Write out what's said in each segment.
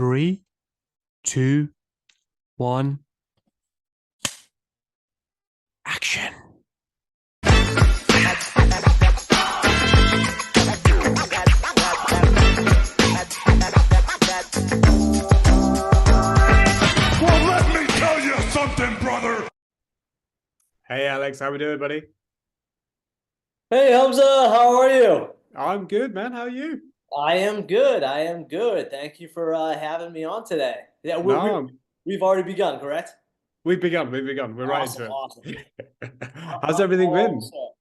Three, two, one, action. Well, let me tell you something, brother. Hey Alex, how we doing, buddy? Hey Humza, how are you? I'm good, man. How are you? I am good. I am good. Thank you for having me on today. Yeah, No, we've already begun, correct? we've begun. We've begun. We're right Awesome, into awesome. it. How's everything been? Also,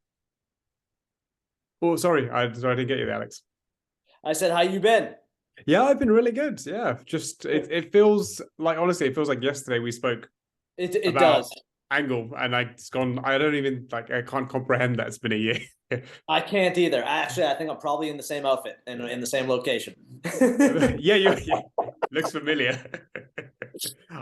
Oh, sorry, I didn't get you, Alex. I said, how you been? Yeah, I've been really good. Yeah, just it feels like honestly, it feels like yesterday we spoke It about does. Angle, and it's gone. I don't even like. I can't comprehend that it's been a year. I can't either. I think I'm probably in the same outfit and in the same location. Yeah, yeah. Looks familiar.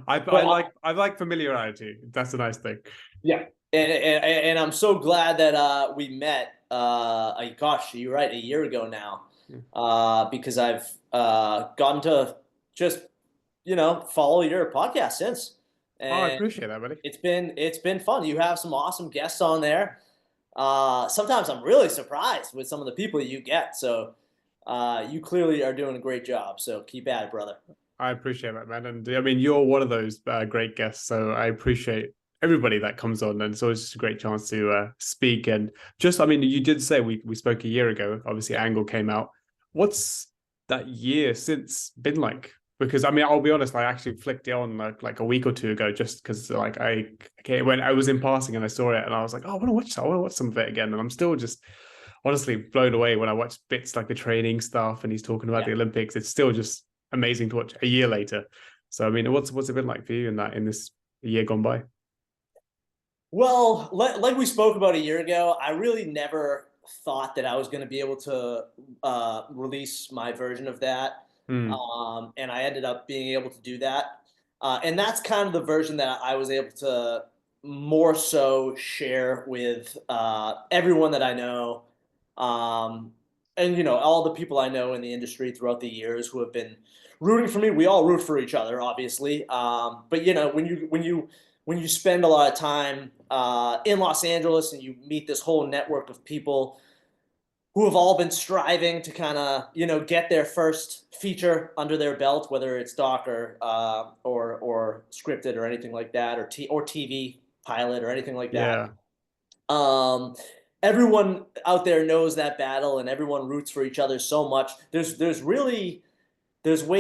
But I like familiarity. That's a nice thing. yeah, and I'm so glad that we met. Gosh, you're right, a year ago now. Yeah. Because I've gotten to just follow your podcast since, Oh, I and appreciate that, buddy. it's been fun. You have some awesome guests on there. Sometimes I'm really surprised with some of the people you get. So you clearly are doing a great job. So keep at it, brother. I appreciate that, man. And I mean, you're one of those great guests. So I appreciate everybody that comes on. And it's always just a great chance to speak. And just, I mean, you did say we spoke a year ago. Obviously, Angle came out. What's that year since been like? Because I mean, I'll be honest, I actually flicked it on like a week or two ago, just because like when I was in passing and I saw it and I was like, oh, I want to watch that. I want to watch some of it again. And I'm still just honestly blown away when I watch bits like the training stuff and he's talking about Yeah. the Olympics. It's still just amazing to watch a year later. So I mean, what's it been like for you in this year gone by? Well, like we spoke about a year ago, I really never thought that I was going to be able to release my version of that. Mm, And I ended up being able to do that. And that's kind of the version that I was able to more so share with everyone that I know. Um, and, all the people I know in the industry throughout the years who have been rooting for me. We all root for each other, obviously. But, when you spend a lot of time in Los Angeles and you meet this whole network of people who have all been striving to kind of get their first feature under their belt, whether it's doc or scripted or anything like that, or TV pilot or anything like that. yeah, Um, Everyone out there knows that battle, and everyone roots for each other so much. There's way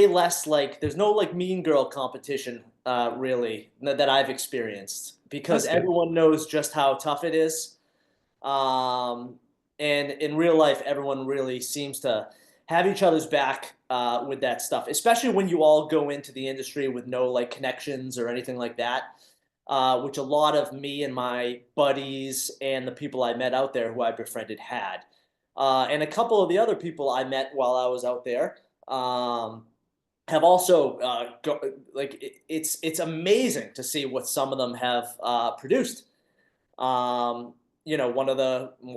less, like, there's no like mean girl competition really that I've experienced, because that's good. everyone knows just how tough it is. Um, and in real life, everyone really seems to have each other's back with that stuff, especially when you all go into the industry with no like connections or anything like that. Which a lot of me and my buddies and the people I met out there who I befriended had. And a couple of the other people I met while I was out there have also it's amazing to see what some of them have produced. Um, one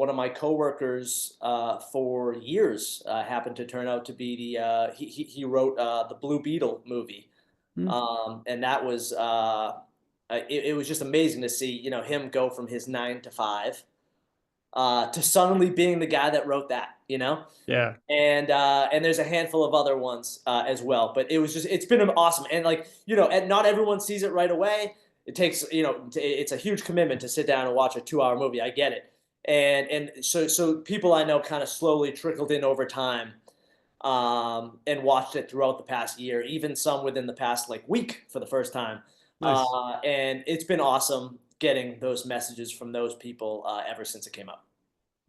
of my coworkers for years happened to turn out to be he wrote the Blue Beetle movie, Mm, and that was it was just amazing to see him go from his 9 to 5 to suddenly being the guy that wrote that. yeah, And there's a handful of other ones as well. But it's been awesome. And like, and not everyone sees it right away. It takes, it's a huge commitment to sit down and watch a 2 hour movie. I get it. And so people I know kind of slowly trickled in over time, and watched it throughout the past year, even some within the past like week for the first time. nice. And it's been awesome getting those messages from those people ever since it came out.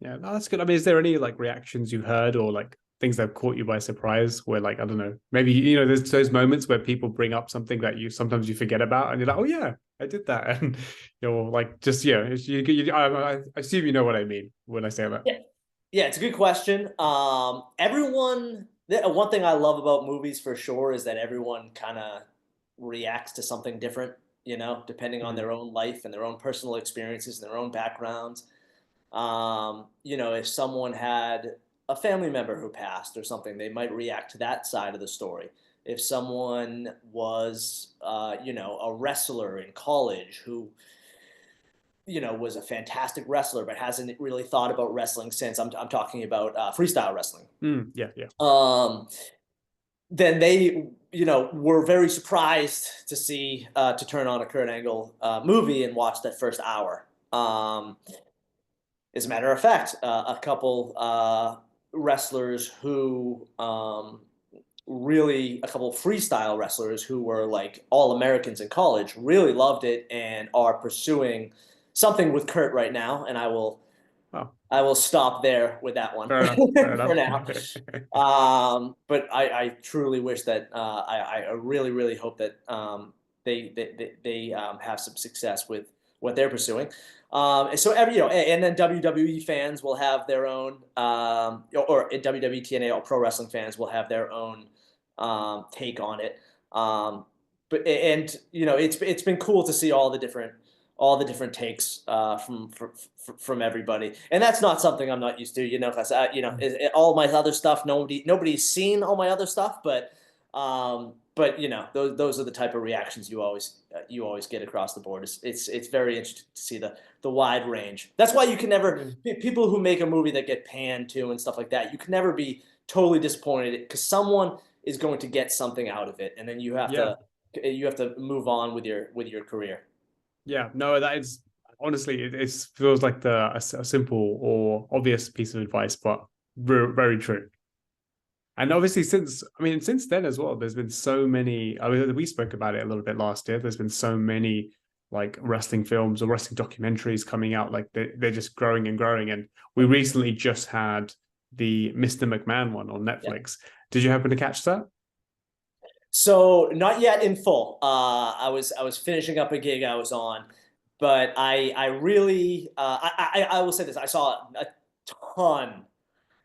Yeah, no, that's good. I mean, is there any like reactions you heard or like things that have caught you by surprise where like, I don't know, maybe, there's those moments where people bring up something that you sometimes you forget about and you're like, oh yeah, I did that. And like just, yeah, I assume you know what I mean when I say that. Yeah. Yeah, it's a good question. One thing I love about movies for sure is that everyone kind of reacts to something different, depending on Mm, their own life and their own personal experiences and their own backgrounds. If someone had a family member who passed or something, they might react to that side of the story. if someone was, a wrestler in college who, was a fantastic wrestler but hasn't really thought about wrestling since. I'm talking about freestyle wrestling. Yeah, yeah. Then they, were very surprised to see to turn on a Kurt Angle movie and watch that first hour. As a matter of fact, a couple wrestlers who really, a couple freestyle wrestlers who were like all Americans in college really loved it and are pursuing something with Kurt right now. And Oh, I will stop there with that one fair enough. Fair for enough. now. But I truly wish that I really, really hope that they have some success with what they're pursuing. And so and then WWE fans will have their own, or WWE TNA or pro wrestling fans will have their own take on it. But and it's been cool to see all the different takes from everybody, and that's not something I'm not used to. Because all my other stuff, nobody's seen all my other stuff, but those are the type of reactions you always get across the board. It's very interesting to see the wide range. That's why you can never people who make a movie that get panned to and stuff like that. You can never be totally disappointed because someone is going to get something out of it, and then you have to move on with your career. Yeah, no, that is honestly, it feels like a simple or obvious piece of advice, but very true. And obviously, since then as well, there's been so many. I mean, we spoke about it a little bit last year. There's been so many like wrestling films or wrestling documentaries coming out. Like they're just growing and growing. And we recently just had the Mr. McMahon one on Netflix. Yeah. Did you happen to catch that? So not yet in full. I was finishing up a gig I was on, but I really I will say this: I saw a ton,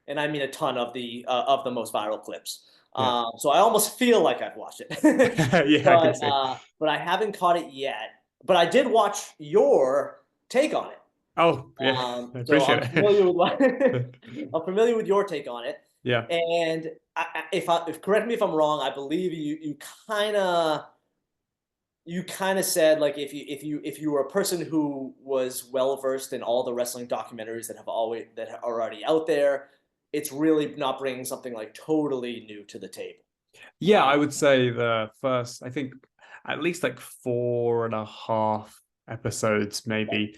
and I mean a ton of the most viral clips. Yeah. So I almost feel like I've watched it. Yeah, I can see. But I haven't caught it yet. But I did watch your take on it. Oh, yeah, I appreciate it. I'm familiar with your take on it. Yeah. And if correct me if I'm wrong, I believe you kind of said like if you were a person who was well versed in all the wrestling documentaries that are already out there, it's really not bringing something like totally new to the table. Yeah, I would say the first, I think at least like 4.5 episodes, maybe.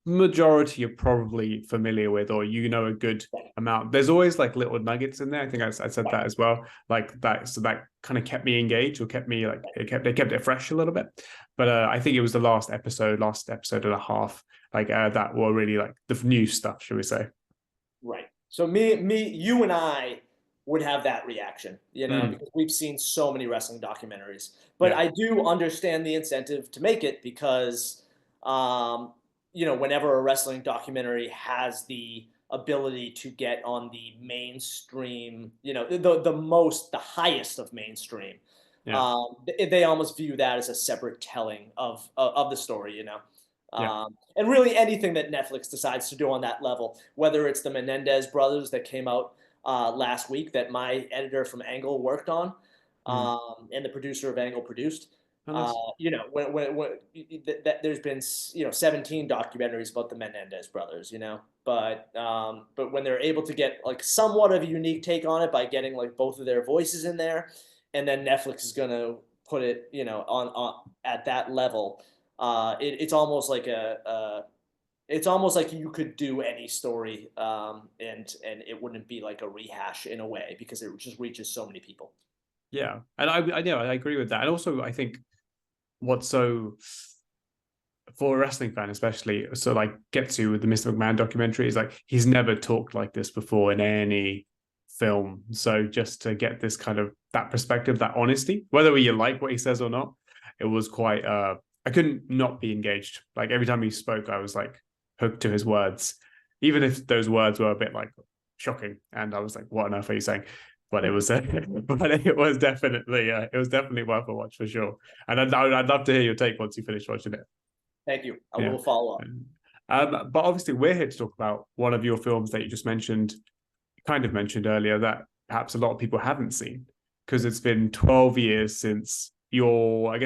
Majority you're probably familiar with, or a good amount. There's always like little nuggets in there. I think I said that as well, like that. So that kind of kept me engaged, or kept me like they kept it fresh a little bit. But I think it was the last episode and a half, like that were really like the new stuff, should we say? Right. So you and I would have that reaction, because we've seen so many wrestling documentaries. But I do understand the incentive to make it because whenever a wrestling documentary has the ability to get on the mainstream, the highest of mainstream, they almost view that as a separate telling of the story, and really anything that Netflix decides to do on that level, whether it's the Menendez brothers that came out last week that my editor from Angle worked on, and the producer of Angle produced. When there's been 17 documentaries about the Menendez brothers, but when they're able to get like somewhat of a unique take on it by getting like both of their voices in there, and then Netflix is gonna put it on at that level, it's almost like it's almost like you could do any story, and it wouldn't be like a rehash in a way because it just reaches so many people. Yeah, and I agree with that, and also I think what's so for a wrestling fan especially so like gets you with the Mr. McMahon documentary is like he's never talked like this before in any film. So just to get this kind of that perspective, that honesty, whether you like what he says or not, it was quite I couldn't not be engaged. Like every time he spoke, I was like hooked to his words, even if those words were a bit like shocking, and I was like, what on earth are you saying? But it was definitely worth a watch for sure. And I'd love to hear your take once you finish watching it. Thank you. I will follow up. But obviously, we're here to talk about one of your films that you just mentioned earlier that perhaps a lot of people haven't seen. because it's been 12 years since your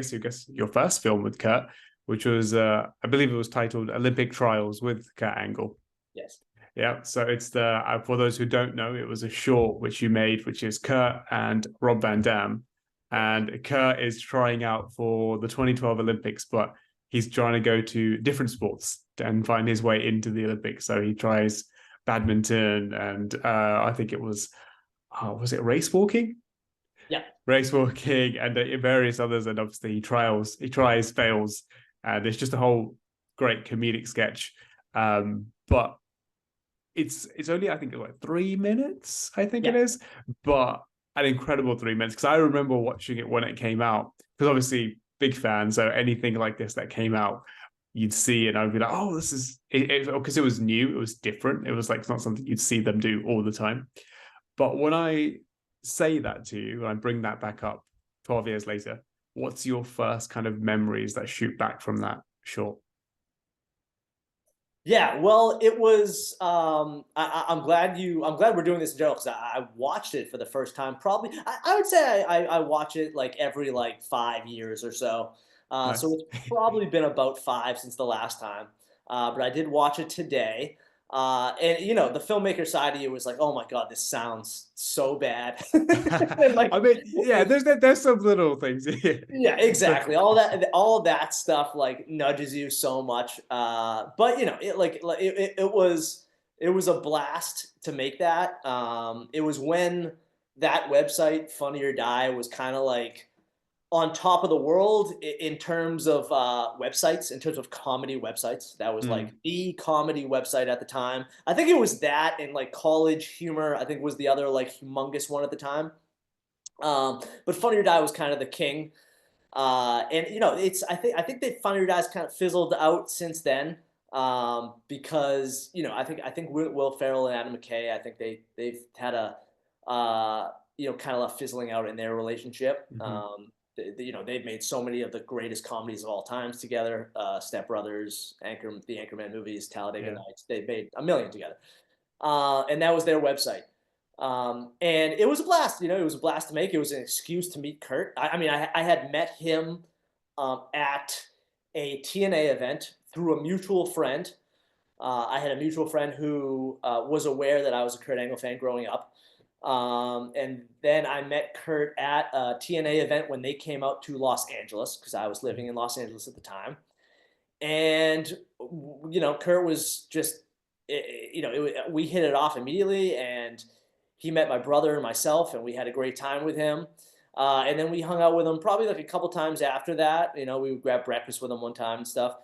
first film with Kurt, which was I believe it was titled Olympic Trials with Kurt Angle. Yes. Yeah, so it's the for those who don't know, it was a short which you made, which is Kurt and Rob Van Dam, and Kurt is trying out for the 2012 Olympics, but he's trying to go to different sports and find his way into the Olympics. So he tries badminton, and I think it was it race walking? Yeah. Race walking and various others, and obviously he tries, fails, and it's just a whole great comedic sketch. But it's only, I think, like 3 minutes, I think it is, but an incredible 3 minutes, because I remember watching it when it came out, because obviously big fan, so anything like this that came out, you'd see and I'd be like, oh, this is it, because it was new, it was different, it was like, it's not something you'd see them do all the time. But when I say that to you, and I bring that back up 12 years later, what's your first kind of memories that shoot back from that short? Yeah, well, it was. I'm glad we're doing this in general, because I watched it for the first time. Probably, I would say I watch it like every like 5 years or so. Nice. So it's probably been about 5 since the last time. But I did watch it today. And the filmmaker side of you was like, oh my God, this sounds so bad. Like, I mean, yeah, there's some little things. yeah, exactly. All of that stuff like nudges you so much. But it was a blast to make that. It was when that website, Funny or Die, was kind of like on top of the world in terms of websites, in terms of comedy websites. That was like the comedy website at the time. I think it was that, and like College Humor, I think, was the other like humongous one at the time. But Funny or Die was kind of the king. And it's I think that Funny or Die's kind of fizzled out since then. Because I think Will Ferrell and Adam McKay, I think they've had a kind of fizzling out in their relationship. They've made so many of the greatest comedies of all times together. Step Brothers, the Anchorman movies, Talladega Nights. They made a million together. And that was their website. And it was a blast. It was a blast to make. It was an excuse to meet Kurt. I had met him at a TNA event through a mutual friend. I had a mutual friend who was aware that I was a Kurt Angle fan growing up. And then I met Kurt at a TNA event when they came out to Los Angeles, because I was living in Los Angeles at the time. And, Kurt was just, we hit it off immediately, and he met my brother and myself, and we had a great time with him. And then we hung out with him probably like a couple times after that. We would grab breakfast with him one time and stuff.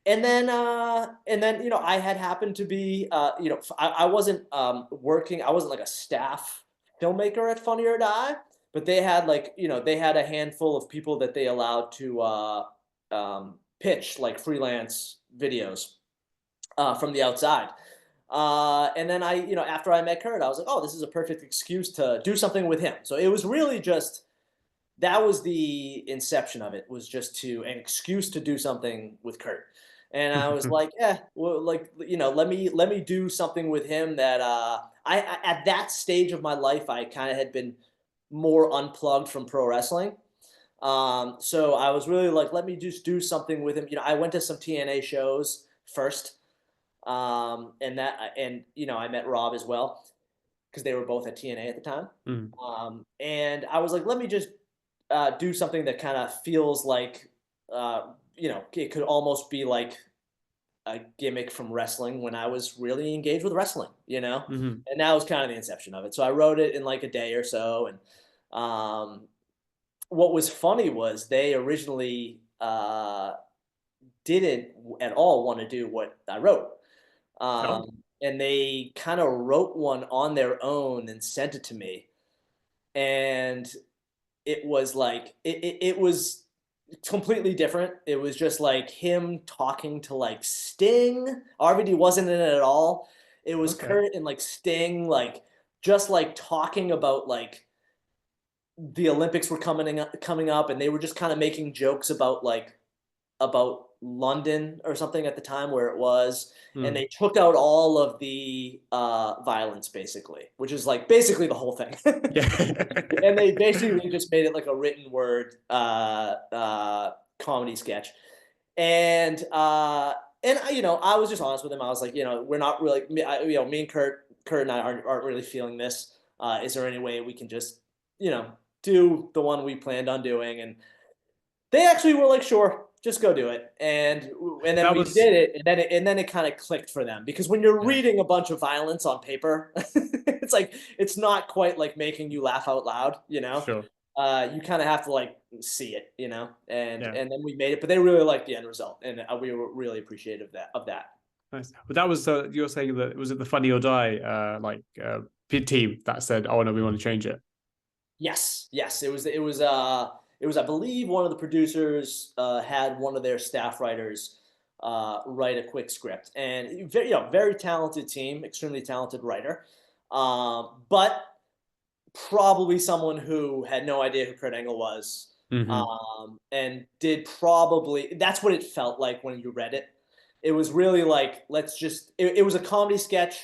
And then, I had happened to be, I wasn't working. I wasn't like a staff filmmaker at Funny or Die, but they had they had a handful of people that they allowed to pitch like freelance videos from the outside. And then after I met Kurt, I was like, oh, this is a perfect excuse to do something with him. So it was really just, that was the inception of it, was just an excuse to do something with Kurt. And I was like, well, let me do something with him that I at that stage of my life, I kind of had been more unplugged from pro wrestling. So I was really like, let me just do something with him. I went to some TNA shows first. And I met Rob as well, because they were both at TNA at the time. And I was like, let me just do something that kind of feels like, it could almost be like a gimmick from wrestling when I was really engaged with wrestling, and that was kind of the inception of it. So I wrote it in like a day or so. And what was funny was they originally didn't at all want to do what I wrote. And they kind of wrote one on their own and sent it to me. And it was like, it was completely different. It was just like him talking to like Sting. RVD wasn't in it at all. It was Kurt and like Sting, like just like talking about like the Olympics were coming up, and they were just kind of making jokes about London or something at the time where it was, and Mm. they took out all of the violence basically, which is like basically the whole thing. Yeah. And they basically just made it like a written word comedy sketch. And I was just honest with him. I was like, we're not really, me and Kurt and I aren't really feeling this. Is there any way we can just, do the one we planned on doing? And they actually were like, sure, just go do it. And then That we was did it, and then it kind of clicked for them because when you're yeah, reading a bunch of violence on paper, it's like it's not quite like making you laugh out loud, sure. you kind of have to like see it, and Yeah. and then we made it, but they really liked the end result, and we were really appreciative of that. Nice. But that was you're saying that was it the Funny or Die team that said, "Oh no, we want to change it." Yes, it was I believe one of the producers had one of their staff writers write a quick script, and very talented team, extremely talented writer, but probably someone who had no idea who Kurt Angle was, Hmm. and did probably that's what it felt like when you read it. It was really like it was a comedy sketch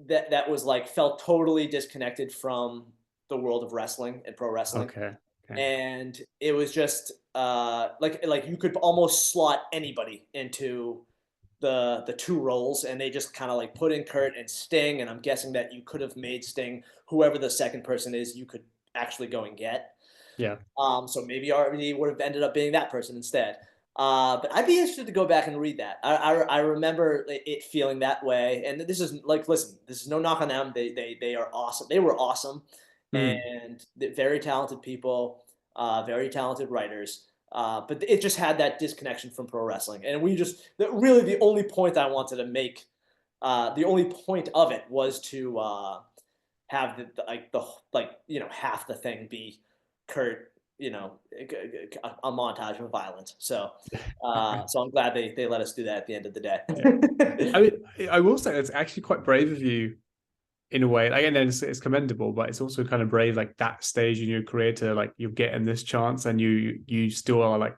that was like felt totally disconnected from the world of wrestling and pro wrestling, Okay. Okay. and it was just like you could almost slot anybody into the two roles, and they just kind of like put in Kurt and Sting, and I'm guessing that you could have made Sting whoever the second person is you could actually go and get. Yeah. So maybe RVD would have ended up being that person instead. But I'd be interested to go back and read that. I remember it feeling that way, and this is like, listen, this is no knock on them. They are awesome. They were awesome, Mm. and very talented people, very talented writers. But it just had that disconnection from pro wrestling, and really the only point I wanted to make, the only point of it was to have half the thing be Kurt, a montage of violence. So I'm glad they let us do that at the end of the Yeah. day. I mean, I will say it's actually quite brave of you in a way. Like, and then it's commendable, but it's also kind of brave, like that stage in your career to like you're getting this chance, and you still are like,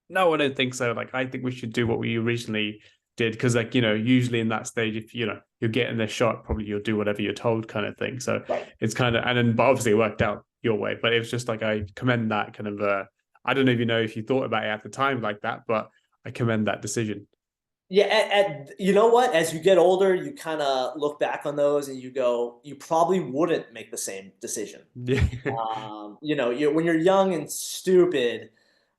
no, I don't think so. Like, I think we should do what we originally did because, like, usually in that stage, if you're getting this shot, probably you'll do whatever you're told, kind of thing. So Right. it's kind of, and then, but obviously it worked out your way. But it was just like I commend that kind of. I don't even know if you thought about it at the time like that, but I commend that decision. Yeah, you know what? As you get older, you kind of look back on those and you go, you probably wouldn't make the same decision. Yeah. When you're young and stupid,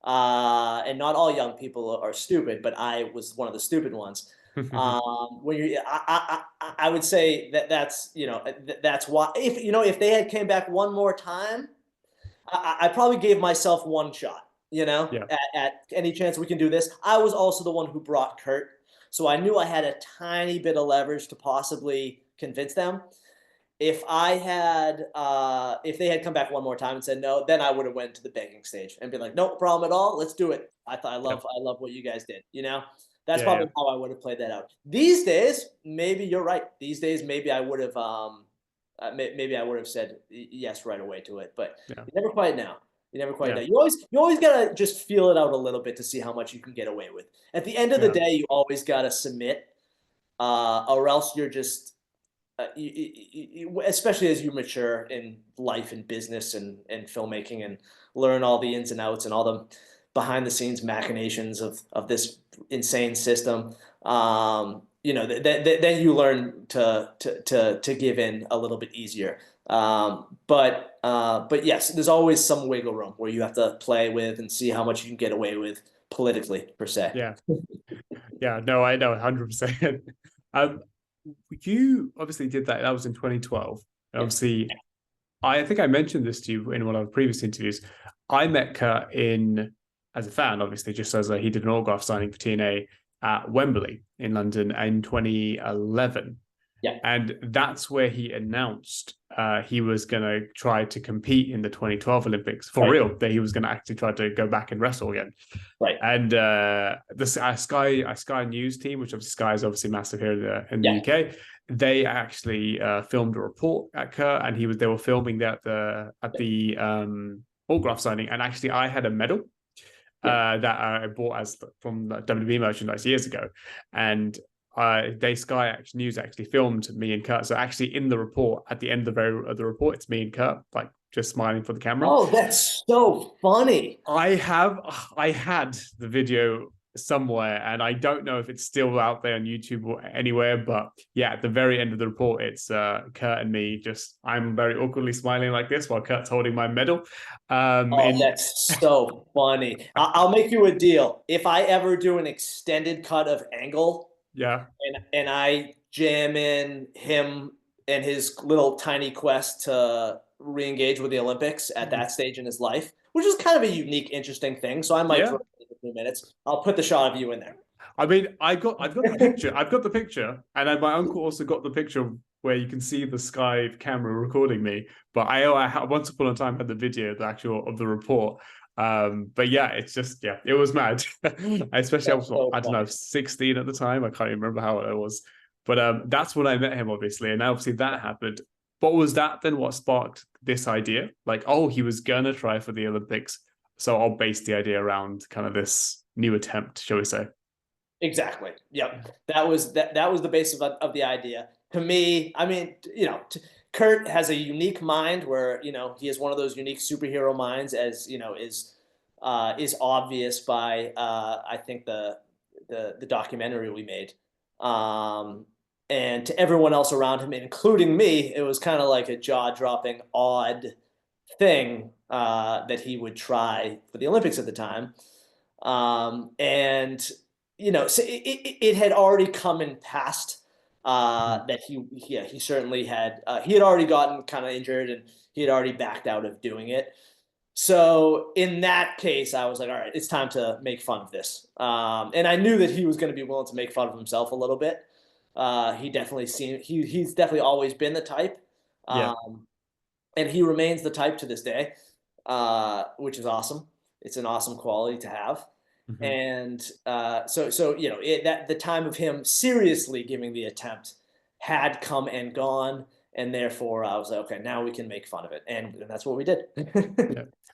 and not all young people are stupid, but I was one of the stupid ones. When you, I would say that's why if they had came back one more time, I probably gave myself one shot. Yeah. At any chance we can do this. I was also the one who brought Kurt, so I knew I had a tiny bit of leverage to possibly convince them. If they had come back one more time and said no, then I would have went to the begging stage and been like, no problem at all, let's do it. Yep. I love what you guys did. That's Yeah. Yeah. probably how I would have played that out. These days, maybe you're right. These days, maybe I would have maybe I would have said yes right away to it, but Yeah. you never quite know. You never quite Yeah. know. You always gotta just feel it out a little bit to see how much you can get away with. At the end of the Yeah. day, you always gotta submit, or else you're just especially as you mature in life and business and filmmaking and learn all the ins and outs and all the behind the scenes machinations of this insane system. Then you learn to give in a little bit easier. But yes, there's always some wiggle room where you have to play with and see how much you can get away with politically per se. Yeah. Yeah. No, I know 100%. Um, you obviously did that. That was in 2012. Yes. Obviously, I think I mentioned this to you in one of our previous interviews. I met Kurt as a fan, obviously, just as he did an autograph signing for TNA at Wembley in London in 2011. Yeah. And that's where he announced he was going to try to compete in the 2012 Olympics for real, that he was going to actually try to go back and wrestle again. Right. And the Sky News team, which obviously Sky is obviously massive here in the UK, they actually filmed a report at Kurt, and they were filming that at the autograph signing. And actually, I had a medal that I bought as from WWE merchandise years ago, and Sky News actually filmed me and Kurt. So actually, in the report at the end of the report, it's me and Kurt like just smiling for the camera. Oh, that's so funny. I had the video somewhere, and I don't know if it's still out there on YouTube or anywhere, but yeah, at the very end of the report, it's Kurt and me just, I'm very awkwardly smiling like this while Kurt's holding my medal. That's so funny. I'll make you a deal. If I ever do an extended cut of Angle, yeah, and I jam in him and his little tiny quest to re-engage with the Olympics at that stage in his life, which is kind of a unique, interesting thing. So I might throw it in a few minutes. I'll put the shot of you in there. I mean, I've got the picture. I've got the picture, and then my uncle also got the picture where you can see the Sky camera recording me. But I once upon a time had the video, the actual of the report. But yeah, it's just it was mad. Especially I was I don't know 16 at the time. I can't even remember how old I was. But that's when I met him, obviously, and obviously that happened. But was that then what sparked this idea? Like, oh, he was gonna try for the Olympics, so I'll base the idea around kind of this new attempt, shall we say? Exactly. Yep. That was the basis of the idea. To me, I mean, Kurt has a unique mind where, he has one of those unique superhero minds, as, is obvious by I think the documentary we made. And to everyone else around him, including me, it was kind of like a jaw-dropping, odd thing that he would try for the Olympics at the time. And so it had already come in past that he certainly had he had already gotten kind of injured, and he had already backed out of doing it. So in that case, I was like, all right, it's time to make fun of this. And I knew that he was going to be willing to make fun of himself a little bit. He definitely he's definitely always been the type. And he remains the type to this day, which is awesome. It's an awesome quality to have. And so that the time of him seriously giving the attempt had come and gone, and therefore I was like, okay, now we can make fun of it, and that's what we did.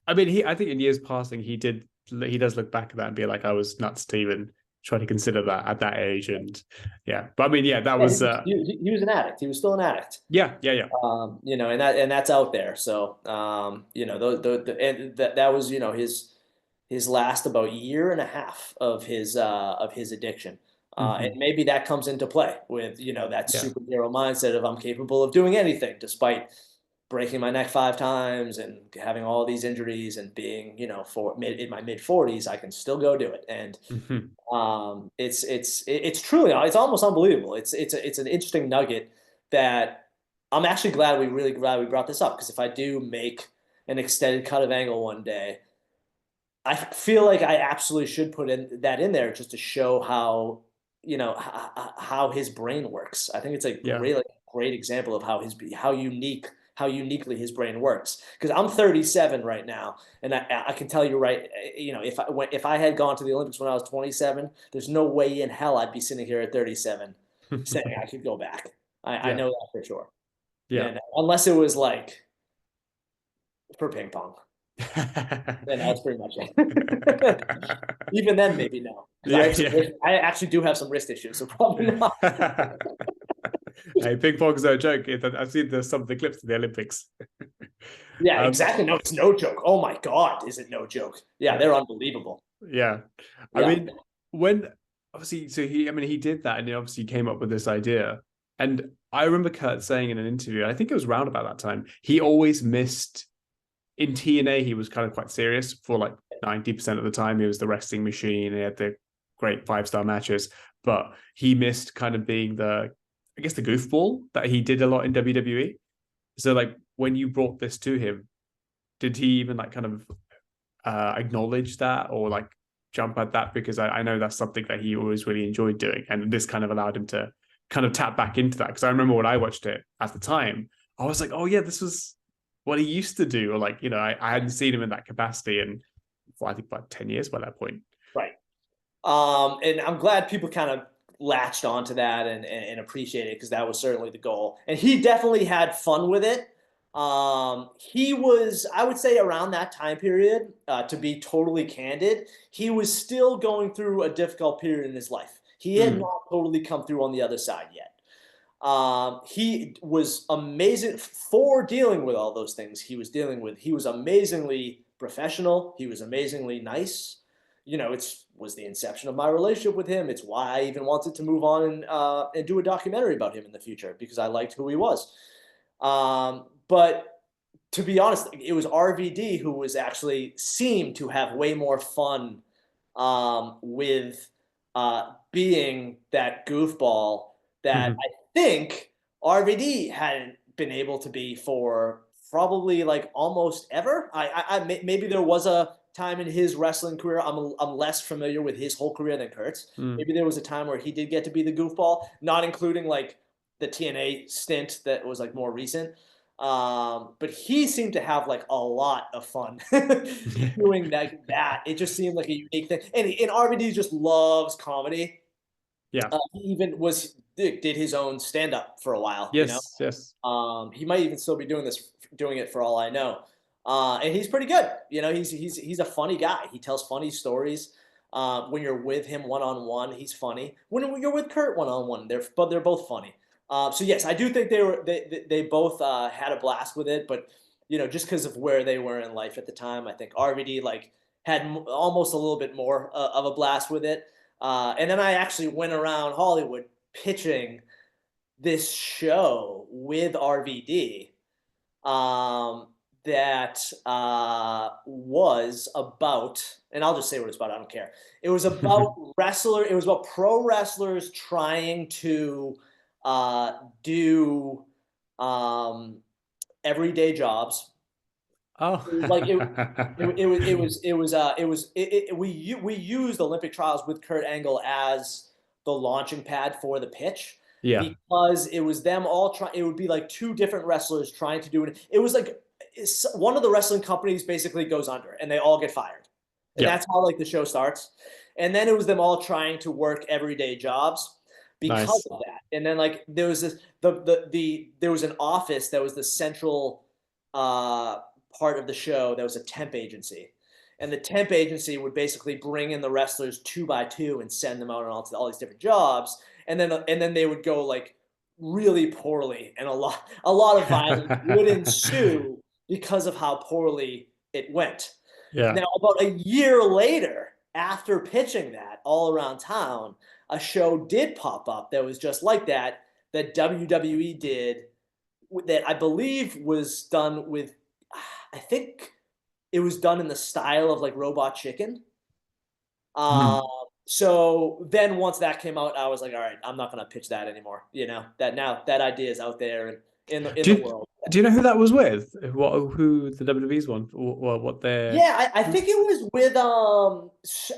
I mean, I think in years passing, he does look back at that and be like, I was nuts to even try to consider that at that age, and but I mean, that was he was an addict. He was still an addict. Yeah. And that's out there. So that was his last about year and a half of his addiction. And maybe that comes into play with, that superhero mindset of I'm capable of doing anything despite breaking my neck 5 times and having all these injuries and being, in my mid 40s, I can still go do it. And it's truly, it's almost unbelievable. It's an interesting nugget that I'm actually really glad we brought this up, because if I do make an extended cut of Angle one day, I feel like I absolutely should put that in there just to show how, how his brain works. I think it's a great example of how uniquely his brain works. Because I'm 37 right now, and I can tell you if I had gone to the Olympics when I was 27, there's no way in hell I'd be sitting here at 37 saying I could go back. I know that for sure. Yeah. And unless it was like for ping pong. Then that's pretty much it. Even then, maybe no. I actually do have some wrist issues, so probably not. Hey, ping pong's no joke. I've seen some of the clips of the Olympics. Yeah, exactly. No, it's no joke. Oh my God, is it no joke? Yeah, they're unbelievable. Yeah. I mean, when obviously, so he did that, and he obviously came up with this idea. And I remember Kurt saying in an interview, I think it was around about that time, he always missed. In TNA, he was kind of quite serious for like 90% of the time. He was the wrestling machine. He had the great 5-star matches, but he missed kind of being the goofball that he did a lot in WWE. So like when you brought this to him, did he even like kind of acknowledge that or like jump at that? Because I know that's something that he always really enjoyed doing. And this kind of allowed him to kind of tap back into that. Because I remember when I watched it at the time, I was like, oh yeah, this was what he used to do, or like, I hadn't seen him in that capacity in, I think, about 10 years by that point. Right. And I'm glad people kind of latched onto that and appreciate it, because that was certainly the goal. And he definitely had fun with it. He was, I would say, around that time period, to be totally candid, he was still going through a difficult period in his life. He had Mm. not totally come through on the other side yet. He was amazing for dealing with all those things he was dealing with. He was amazingly professional. He was amazingly nice. You know, it's was the inception of my relationship with him. It's why I even wanted to move on and do a documentary about him in the future because I liked who he was. But to be honest, it was RVD who was actually seemed to have way more fun with being that goofball that Mhm. I think RVD hadn't been able to be for probably like almost ever. Maybe there was a time in his wrestling career. I'm less familiar with his whole career than Kurt's. Mm. Maybe there was a time where he did get to be the goofball, not including like the TNA stint that was like more recent. But he seemed to have like a lot of fun doing that. It just seemed like a unique thing. And RVD just loves comedy. Yeah. He even did his own stand up for a while. You know, Yes. Yes. he might even still be doing it for all I know. And he's pretty good. You know, he's a funny guy. He tells funny stories. When you're with him one on one, he's funny. When you're with Kurt one on one, they're both funny. So yes, I do think they both had a blast with it. But you know, just because of where they were in life at the time, I think RVD like had almost a little bit more of a blast with it. And then I actually went around Hollywood pitching this show with RVD um, that was about, and I'll just say what it's about. I don't care. It was about It was about pro wrestlers trying to do um, everyday jobs. Oh. Like we used Olympic trials with Kurt Angle as the launching pad for the pitch Yeah. because it was them all trying. It would be like two different wrestlers trying to do it. It was like one of the wrestling companies basically goes under and they all get fired, and Yeah. that's how like the show starts. And then it was them all trying to work everyday jobs because Nice. of that. And then like there was this there was an office that was the central uh part of the show that was a temp agency. And the temp agency would basically bring in the wrestlers two by two and send them out on all these different jobs. And then they would go like really poorly, and a lot of violence would ensue because of how poorly it went. Yeah. Now, about a year later, after pitching that all around town, a show did pop up that was just like that WWE did, that I believe was done with, I think it was done in the style of like Robot Chicken. Mhm. Uh, so then once that came out, I was like, all right, I'm not gonna pitch that anymore. You know, that now that idea is out there and in Do the you, world. do you know who that was with? Who the WWE's one? Or what their? Yeah, I think it was with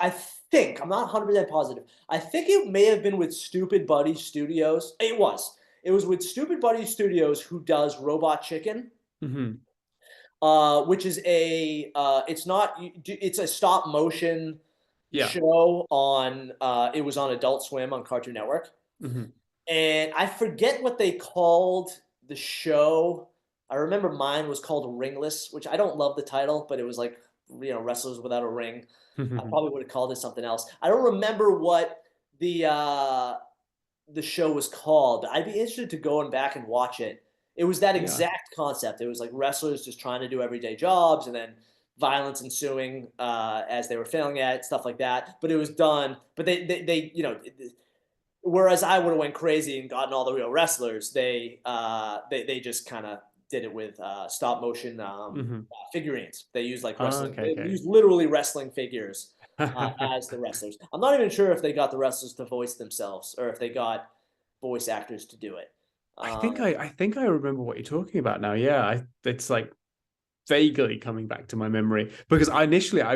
I think I'm not 100% positive. I think it may have been with Stupid Buddy Studios. It was. It was with Stupid Buddy Studios, who does Robot Chicken, Mm-hmm. which is it's a stop motion Yeah. show on it was on Adult Swim on Cartoon Network. Mm-hmm. And I forget what they called the show. I remember mine was called Ringless, which I don't love the title, but it was like, wrestlers without a ring. I probably would have called it something else. I don't remember what the show was called. I'd be interested to go and back and watch it. It was that Yeah. exact concept. It was like wrestlers just trying to do everyday jobs, and then violence ensuing as they were failing at it, stuff like that. But it was done. But whereas I would have went crazy and gotten all the real wrestlers, they just kind of did it with stop motion Mm-hmm. figurines. They used like Oh, wrestling. okay. They Okay. used literally wrestling figures as the wrestlers. I'm not even sure if they got the wrestlers to voice themselves or if they got voice actors to do it. I think I remember what you're talking about now. Yeah, it's like vaguely coming back to my memory because I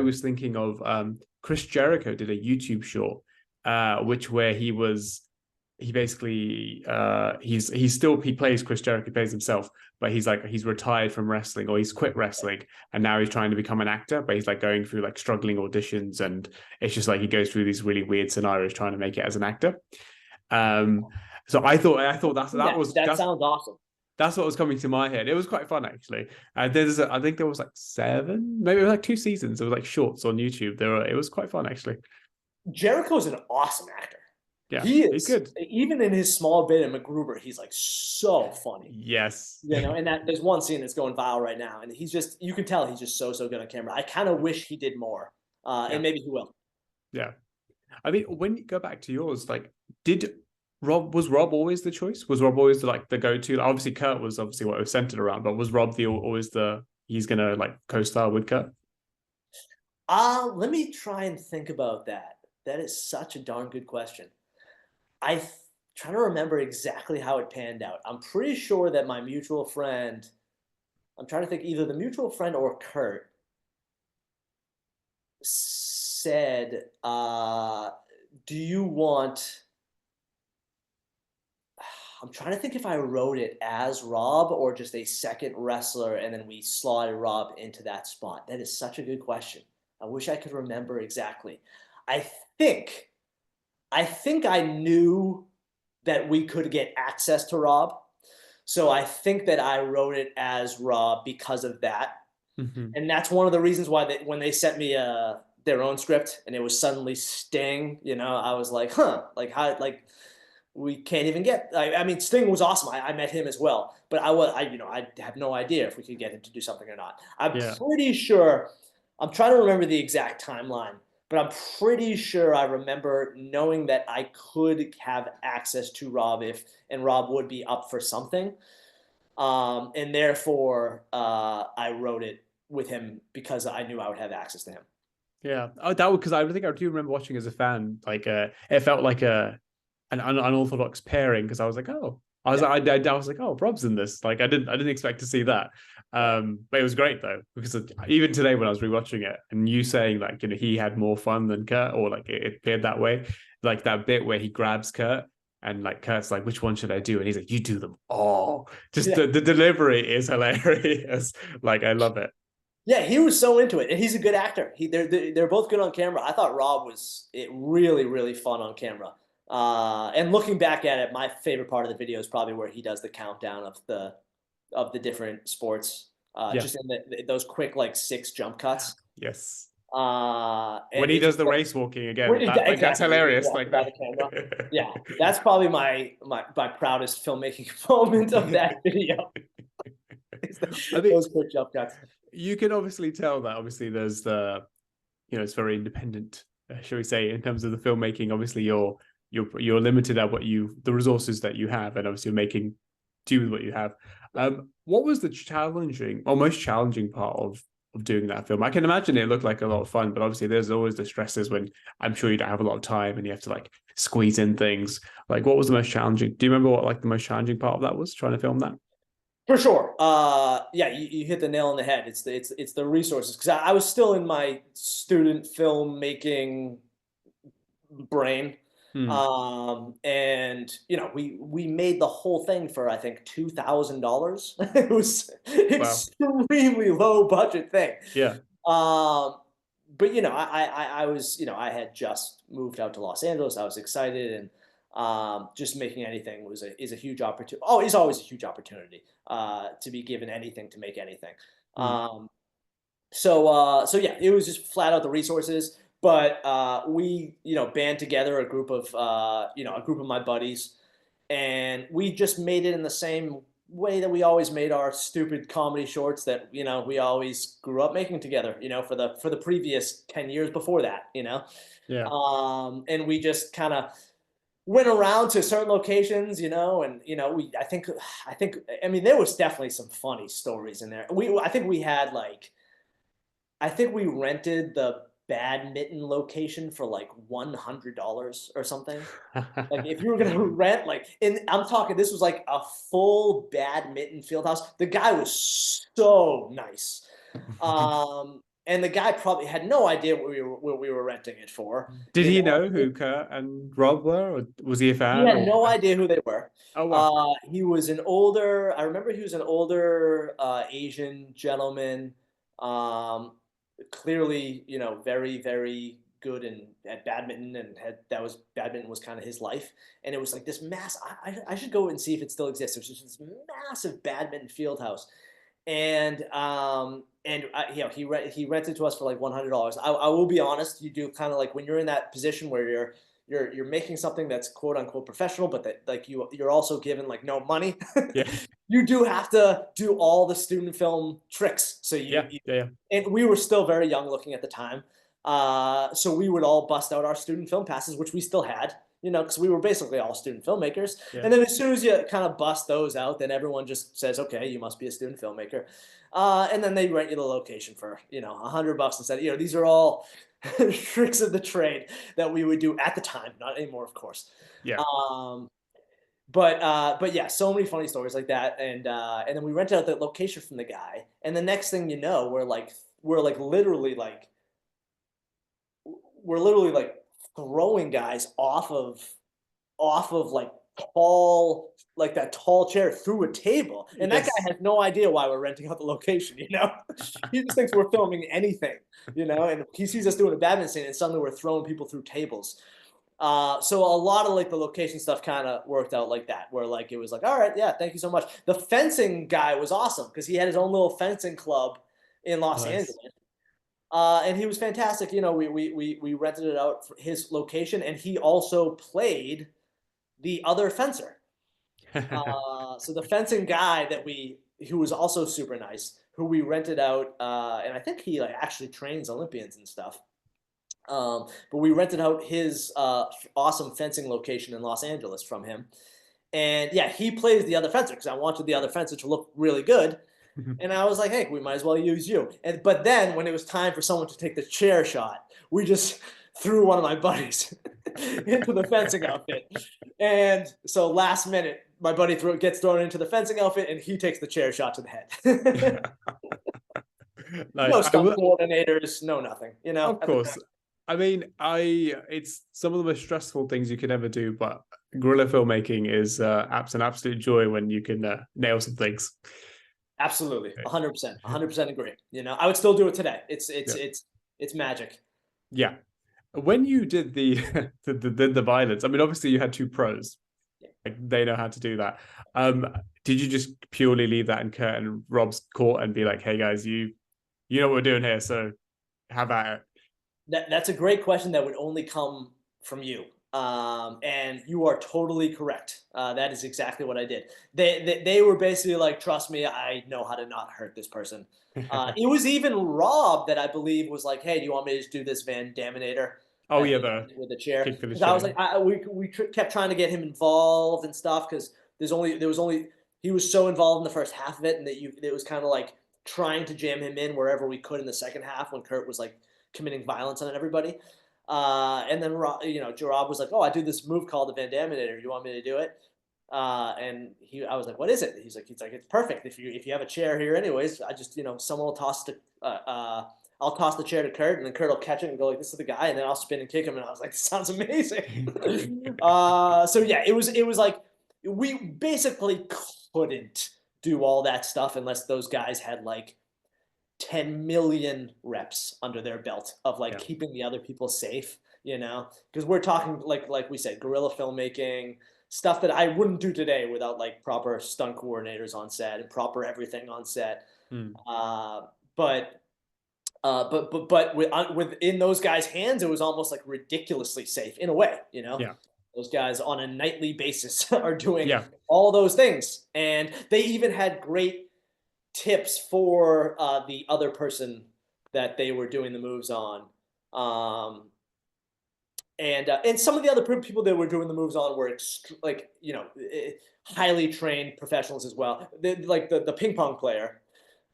was thinking of Chris Jericho did a YouTube short which where he basically he plays Chris Jericho, he plays himself, but he's retired from wrestling, or he's quit wrestling, and now he's trying to become an actor, but he's like going through like struggling auditions, and it's just like he goes through these really weird scenarios trying to make it as an actor. um so I thought Yeah, that that's sounds awesome. That's what was coming to my head. It was quite fun actually. And I think there was like 7, maybe it was like 2 seasons. It was like shorts on YouTube. It was quite fun actually. Jericho's an awesome actor. Yeah, He he's is, good. even in his small bit in MacGruber, he's like so funny. Yes. You know, and that there's one scene that's going viral right now, and he's just, you can tell he's just so good on camera. I kind of wish he did more, Yeah. and maybe he will. Yeah. I mean, when you go back to yours, like, was Rob always the choice? Was Rob always the go-to? Obviously, Kurt was obviously what it was centered around, but was Rob always he's gonna like co-star with Kurt? Let me try and think about that. That is such a darn good question. I trying to remember exactly how it panned out. I'm pretty sure that my mutual friend, I'm trying to think, either the mutual friend or Kurt said, do you want, I'm trying to think if I wrote it as Rob or just a second wrestler and then we slotted Rob into that spot. That is such a good question. I wish I could remember exactly. I think I knew that we could get access to Rob. So I think that I wrote it as Rob because of that. Mm-hmm. And that's one of the reasons why when they sent me their own script and it was suddenly Sting, you know, I was like, huh, like how, like we can't even get. I mean, Sting was awesome. I met him as well, but I have no idea if we could get him to do something or not. I'm pretty sure. I'm trying to remember the exact timeline, but I'm pretty sure I remember knowing that I could have access to Rob and Rob would be up for something. And therefore, I wrote it with him because I knew I would have access to him. Yeah. Oh, that was because I think I do remember watching as a fan. Like, it felt like an unorthodox pairing because I was like, oh, I was like, oh, Rob's in this. Like, I didn't expect to see that. But it was great though because even today when I was rewatching it and you saying like, you know, he had more fun than Kurt, or like it appeared that way, like that bit where he grabs Kurt. And like Kurt's like, which one should I do? And he's like, you do them all. Just the delivery is hilarious. Like, I love it. Yeah, he was so into it, and he's a good actor. They're both good on camera. I thought Rob was really fun on camera. And looking back at it, my favorite part of the video is probably where he does the countdown of the different sports, just in those quick like 6 jump cuts. Yes. When he does the race walking again, that's hilarious. Like that. Yeah, that's probably my proudest filmmaking moment of that video. Those quick jump cuts. You can obviously tell that obviously there's it's very independent, shall we say, in terms of the filmmaking. Obviously you're limited at the resources that you have, and obviously you're making do with what you have. What was the most challenging part of doing that film? I can imagine it looked like a lot of fun, but obviously there's always the stresses when I'm sure you don't have a lot of time and you have to like squeeze in things. Like, what was the most challenging? Do you remember what like the most challenging part of that was, trying to film that? For sure. Yeah, you hit the nail on the head. It's the resources, because I was still in my student filmmaking brain. And you know, we made the whole thing for I think $2,000. It was extremely low budget thing. Yeah. But you know, I was, you know, I had just moved out to Los Angeles. I was excited, and just making anything is a huge opportunity. Oh, it's always a huge opportunity to be given anything, to make anything. So yeah, it was just flat out the resources. But we, you know, band together a group of my buddies, and we just made it in the same way that we always made our stupid comedy shorts that, you know, we always grew up making together, you know, for the previous 10 years before that, you know. Yeah. And we just kind of went around to certain locations, you know, and you know, I mean, there was definitely some funny stories in there. I think we rented the badminton location for like $100 or something. Like, if you were gonna rent, like, I'm talking, this was like a full badminton field house. The guy was so nice. And the guy probably had no idea what we were renting it for. Did he know who Kurt and Rob were, or was he a fan? He had no idea who they were. Oh, wow. He was I remember he was an older Asian gentleman. Clearly, you know, very good at badminton, and badminton was kind of his life. And it was like this I should go and see if it still exists. It was just this massive badminton field house. And he rented to us for like $100. I will be honest, you do kind of like when you're in that position where you're making something that's quote unquote professional, but that like you're also given like no money. Yeah. You do have to do all the student film tricks. So and we were still very young looking at the time. So we would all bust out our student film passes, which we still had, because we were basically all student filmmakers. Yeah. And then as soon as you kind of bust those out, then everyone just says, okay, you must be a student filmmaker. And then they rent you the location for, $100 instead. These are all tricks of the trade that we would do at the time, not anymore, of course. Yeah. But yeah, so many funny stories like that. And then we rented out the location from the guy. And the next thing you know, we're literally throwing guys off of like that tall chair through a table. And that guy has no idea why we're renting out the location, He just thinks we're filming anything, and he sees us doing a badminton scene and suddenly we're throwing people through tables. So a lot of like the location stuff kind of worked out like that, where like it was like, all right, yeah, thank you so much. The fencing guy was awesome because he had his own little fencing club in Los Angeles. And he was fantastic. We rented it out for his location, and he also played the other fencer. So the fencing guy who was also super nice, who we rented out, and I think he like actually trains Olympians and stuff. But we rented out his awesome fencing location in Los Angeles from him. And yeah, he plays the other fencer because I wanted the other fencer to look really good. And I was like, hey, we might as well use you. But then when it was time for someone to take the chair shot, we just threw one of my buddies into the fencing outfit. And so last minute, my buddy gets thrown into the fencing outfit and he takes the chair shot to the head. No stunt coordinators, no nothing, Of course. I mean, it's some of the most stressful things you can ever do, but guerrilla filmmaking is an absolute joy when you can nail some things. Absolutely, 100% agree. I would still do it today. It's magic. Yeah. When you did the violence, I mean, obviously you had two pros. Yeah. Like they know how to do that. Did you just purely leave that in Kurt and Rob's court and be like, hey guys, you know what we're doing here, so have at it? That's a great question that would only come from you. And you are totally correct. That is exactly what I did. They were basically like, trust me, I know how to not hurt this person. It was even Rob that I believe was like, hey, do you want me to just do this Van Daminator? Oh yeah, with the chair. I was like, we kept trying to get him involved and stuff because he was so involved in the first half of it, and it was kind of like trying to jam him in wherever we could in the second half when Kurt was like committing violence on everybody. And then Rob was like, oh, I do this move called the Van Daminator. You want me to do it? And I was like, what is it? He's like, it's perfect. If you have a chair here anyways, I just, someone will toss I'll toss the chair to Kurt, and then Kurt will catch it and go like this to the guy, and then I'll spin and kick him. And I was like, this sounds amazing. So yeah, it was like, we basically couldn't do all that stuff unless those guys had like 10 million reps under their belt of like keeping the other people safe, because we're talking like we said, guerrilla filmmaking, stuff that I wouldn't do today without like proper stunt coordinators on set and proper everything on set. But within those guys' hands, it was almost like ridiculously safe in a way, Those guys on a nightly basis are doing all those things, and they even had great tips for the other person that they were doing the moves on, and some of the other people that were doing the moves on were highly trained professionals as well. The ping pong player.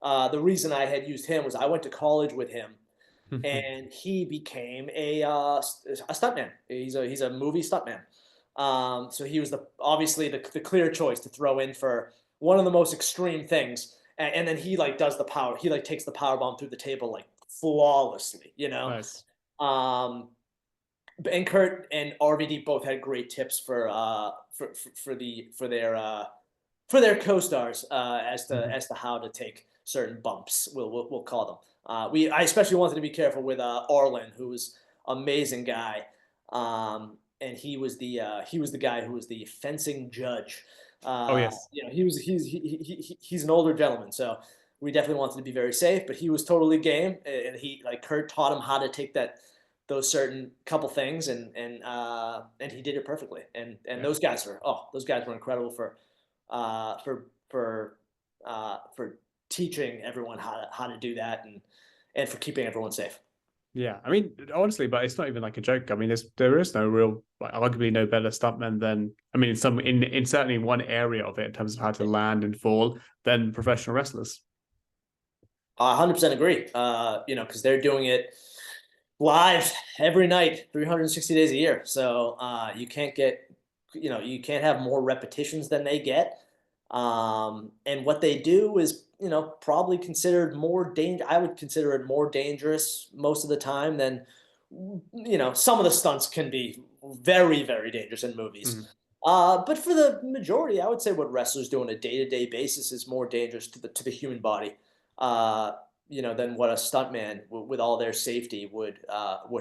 The reason I had used him was I went to college with him, and he became a stuntman. He's a movie stuntman. So he was obviously the clear choice to throw in for one of the most extreme things. And then he like does the power. He like takes the power bomb through the table like flawlessly, Nice. And Kurt and RVD both had great tips for their co-stars as to how to take certain bumps. We'll call them. I especially wanted to be careful with Arlen, who was amazing guy. And he was the guy who was the fencing judge. Oh yes. He's an older gentleman, so we definitely wanted to be very safe. But he was totally game, and he like Kurt taught him how to take those certain couple things, and he did it perfectly. And Yeah. those guys were incredible for teaching everyone how to do that, and for keeping everyone safe. Yeah, I mean, honestly, but it's not even like a joke. I mean, there is no real, like, arguably no better stuntmen than, I mean, in certainly one area of it in terms of how to land and fall than professional wrestlers. I 100% agree. Because they're doing it live every night, 360 days a year. So you can't have more repetitions than they get. And what they do is, probably considered more I would consider it more dangerous most of the time than, some of the stunts can be very, very dangerous in movies. Mhm. But for the majority, I would say what wrestlers do on a day-to-day basis is more dangerous to the human body, than what a stuntman with all their safety would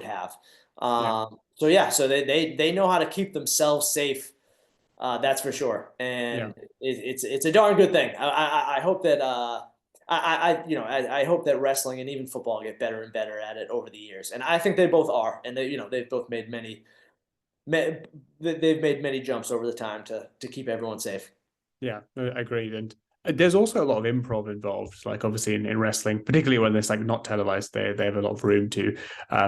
have. Yeah, So they know how to keep themselves safe. That's for sure, yeah. and it's a darn good thing. I hope that I hope that wrestling and even football get better and better at it over the years, and I think they both are, and they've both made they've made many jumps over the time to keep everyone safe. Yeah, agreed. And there's also a lot of improv involved, like obviously in wrestling, particularly when it's like not televised, they have a lot of room to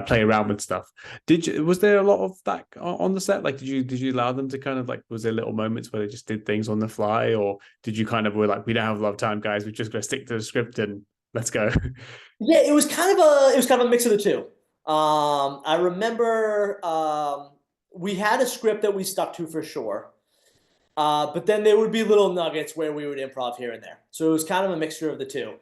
play around with stuff. Was there a lot of that on the set? Like, did you allow them to kind of, like, was there little moments where they just did things on the fly, or did you kind of were like, we don't have a lot of time, guys, we're just gonna stick to the script and let's go? Yeah, it was kind of a mix of the two. I remember we had a script that we stuck to for sure. But then there would be little nuggets where we would improv here and there. So it was kind of a mixture of the two.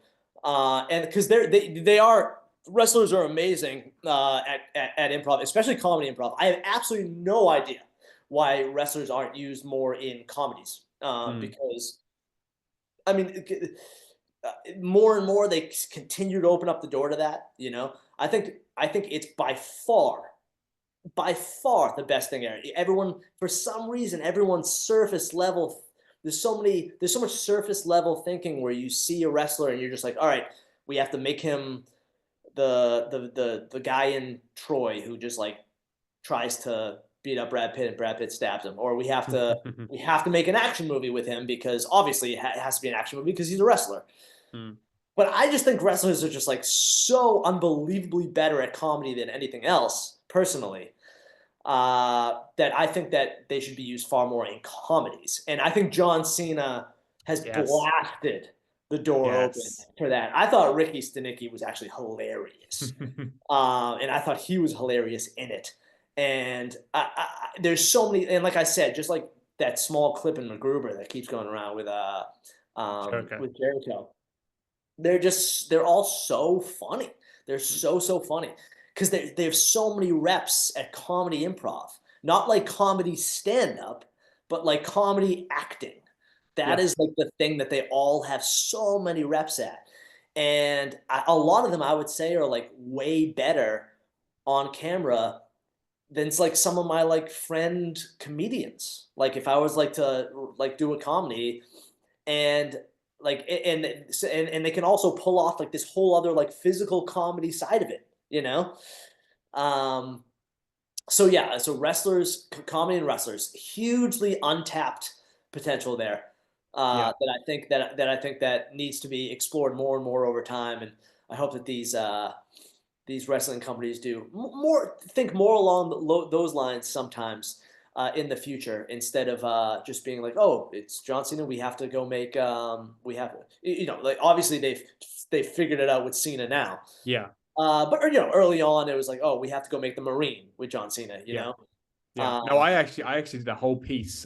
And because they are wrestlers are amazing at improv, especially comedy improv. I have absolutely no idea why wrestlers aren't used more in comedies. Because I mean, more and more they continue to open up the door to that. I think it's by far the best thing ever. Everyone, for some reason, everyone's surface level. There's so much surface level thinking where you see a wrestler and you're just like, all right, we have to make him the guy in Troy who just like tries to beat up Brad Pitt and Brad Pitt stabs him, or we have to make an action movie with him because obviously it has to be an action movie because he's a wrestler. Mm. But I just think wrestlers are just like so unbelievably better at comedy than anything else, personally, that I think that they should be used far more in comedies. And I think John Cena has Yes. blasted the door open Yes. for that. I thought Ricky Stenicki was actually hilarious. And I thought he was hilarious in it. And there's so many, and like I said, just like that small clip in MacGruber that keeps going around Joker. with Jericho. They're all so funny. They're so funny because they have so many reps at comedy improv, not like comedy stand up, but like comedy acting. That Yeah. is like the thing that they all have so many reps at, and a lot of them I would say are like way better on camera than like some of my like friend comedians. Like if I was like to like do a comedy and like and they can also pull off like this whole other like physical comedy side of it. um so yeah, so comedy and wrestlers, hugely untapped potential there, Yeah. that I think that needs to be explored more and more over time. And I hope that these wrestling companies do think more along those lines sometimes in the future, instead of just being like, oh, it's John Cena, we have to go make like obviously they've figured it out with Cena now, Yeah. but early on it was like, oh, we have to go make the Marine with John Cena, Yeah. Yeah. No, um, I actually did a whole piece,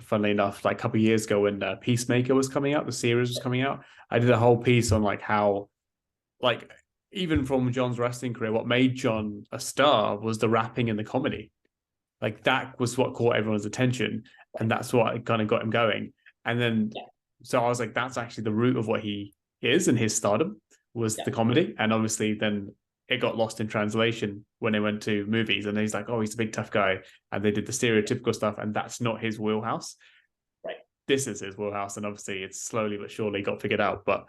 funnily enough, like a couple of years ago when Peacemaker was coming out, the series was coming out. I did a whole piece on like how, like, even from John's wrestling career, what made John a star was the rapping and the comedy. Like that was what caught everyone's attention, and that's what kind of got him going. And then, yeah, so I was like, that's actually the root of what he is and his stardom was yeah, the comedy. And obviously, then it got lost in translation when they went to movies, and he's like, oh, he's a big tough guy, and they did the stereotypical stuff, and that's not his wheelhouse. Right. This is his wheelhouse, and obviously it's slowly but surely got figured out. But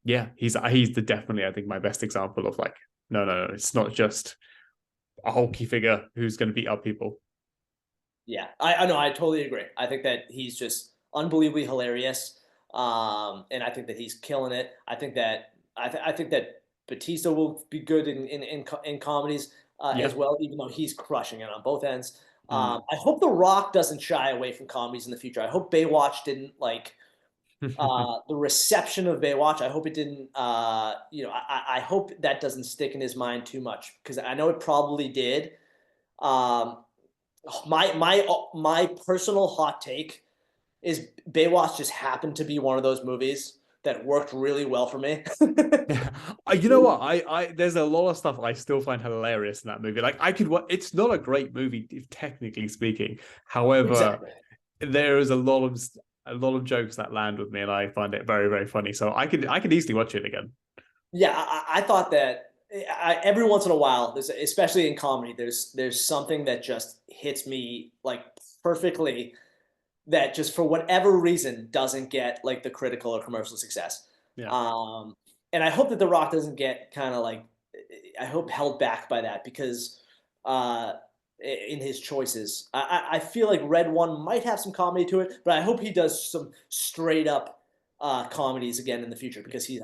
yeah, he's definitely, I think, my best example of like, no, it's not just a hulky figure who's going to beat up people. Yeah, I know. I totally agree. I think that he's just unbelievably hilarious, and I think that he's killing it. I think that Batista will be good in comedies Yeah. as well, even though he's crushing it on both ends. Mm. I hope The Rock doesn't shy away from comedies in the future. I hope Baywatch didn't like the reception of Baywatch. I hope it didn't. I hope that doesn't stick in his mind too much, because I know it probably did. Um, my personal hot take is Baywatch just happened to be one of those movies that worked really well for me. You know what? I there's a lot of stuff I still find hilarious in that movie. Like I could, it's not a great movie, if technically speaking. However, Exactly. there is a lot of jokes that land with me, and I find it very, very funny. So I could easily watch it again. Yeah, I thought that every once in a while, especially in comedy, there's something that just hits me like perfectly, that just for whatever reason doesn't get like the critical or commercial success. Yeah. And I hope that The Rock doesn't get kind of like, I hope, held back by that, because in his choices, I feel like Red One might have some comedy to it, but I hope he does some straight up comedies again in the future, because he's